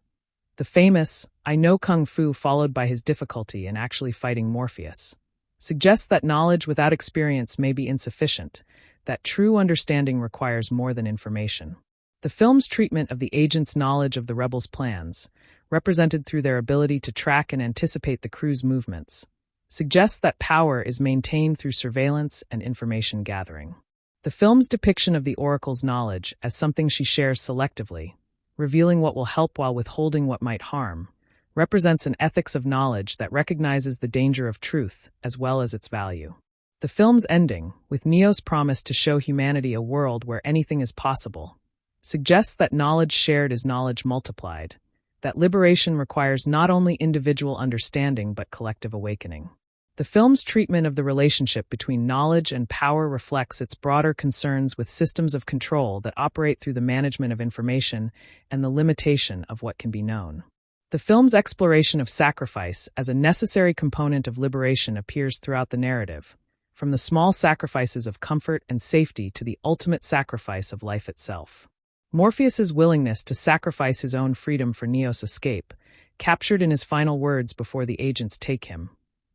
the famous, "I know Kung Fu" followed by his difficulty in actually fighting Morpheus, suggests that knowledge without experience may be insufficient, that true understanding requires more than information. The film's treatment of the agents' knowledge of the rebels' plans, represented through their ability to track and anticipate the crew's movements, suggests that power is maintained through surveillance and information gathering. The film's depiction of the Oracle's knowledge as something she shares selectively, revealing what will help while withholding what might harm, represents an ethics of knowledge that recognizes the danger of truth as well as its value. The film's ending, with Neo's promise to show humanity a world where anything is possible, suggests that knowledge shared is knowledge multiplied, that liberation requires not only individual understanding but collective awakening. The film's treatment of the relationship between knowledge and power reflects its broader concerns with systems of control that operate through the management of information and the limitation of what can be known. The film's exploration of sacrifice as a necessary component of liberation appears throughout the narrative, from the small sacrifices of comfort and safety to the ultimate sacrifice of life itself. Morpheus's willingness to sacrifice his own freedom for Neo's escape, captured in his final words before the agents take him,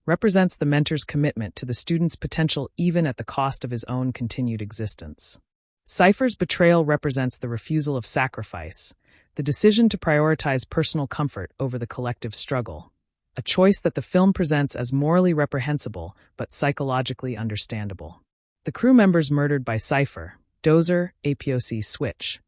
represents the mentor's commitment to the student's potential even at the cost of his own continued existence. Cypher's betrayal represents the refusal of sacrifice, the decision to prioritize personal comfort over the collective struggle, a choice that the film presents as morally reprehensible but psychologically understandable. The crew members murdered by Cypher, Dozer, APOC Switch,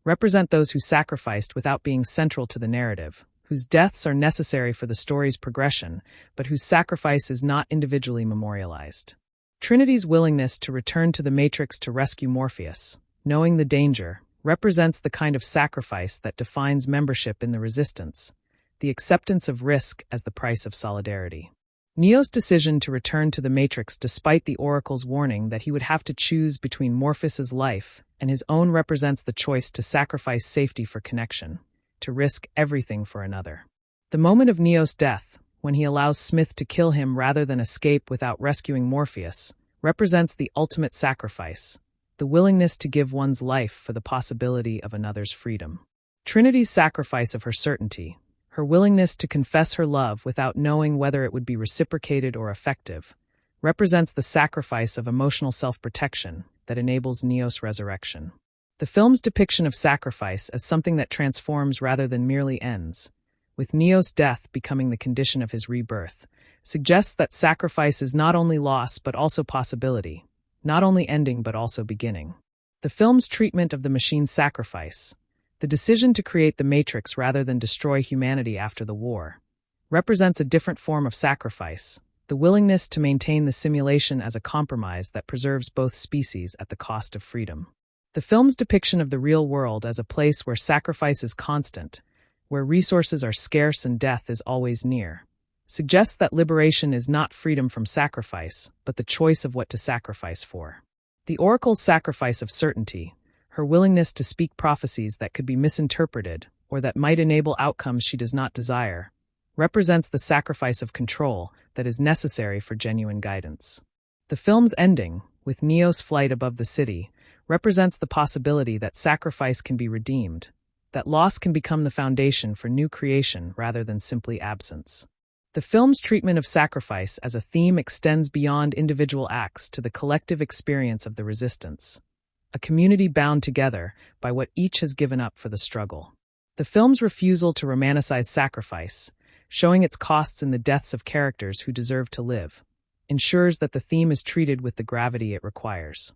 represent those who sacrificed without being central to the narrative, whose deaths are necessary for the story's progression, but whose sacrifice is not individually memorialized. Trinity's willingness to return to the Matrix to rescue Morpheus, knowing the danger, represents the kind of sacrifice that defines membership in the Resistance, the acceptance of risk as the price of solidarity. Neo's decision to return to the Matrix despite the Oracle's warning that he would have to choose between Morpheus's life and his own represents the choice to sacrifice safety for connection, to risk everything for another. The moment of Neo's death, when he allows Smith to kill him rather than escape without rescuing Morpheus, represents the ultimate sacrifice, the willingness to give one's life for the possibility of another's freedom. Trinity's sacrifice of her certainty, her willingness to confess her love without knowing whether it would be reciprocated or effective, represents the sacrifice of emotional self-protection that enables Neo's resurrection. The film's depiction of sacrifice as something that transforms rather than merely ends, with Neo's death becoming the condition of his rebirth, suggests that sacrifice is not only loss but also possibility, not only ending but also beginning. The film's treatment of the machine's sacrifice, the decision to create the Matrix rather than destroy humanity after the war, represents a different form of sacrifice, the willingness to maintain the simulation as a compromise that preserves both species at the cost of freedom. The film's depiction of the real world as a place where sacrifice is constant, where resources are scarce and death is always near, suggests that liberation is not freedom from sacrifice, but the choice of what to sacrifice for. The Oracle's sacrifice of certainty, her willingness to speak prophecies that could be misinterpreted or that might enable outcomes she does not desire, represents the sacrifice of control that is necessary for genuine guidance. The film's ending, with Neo's flight above the city, represents the possibility that sacrifice can be redeemed, that loss can become the foundation for new creation rather than simply absence. The film's treatment of sacrifice as a theme extends beyond individual acts to the collective experience of the Resistance, a community bound together by what each has given up for the struggle. The film's refusal to romanticize sacrifice, showing its costs in the deaths of characters who deserve to live, ensures that the theme is treated with the gravity it requires.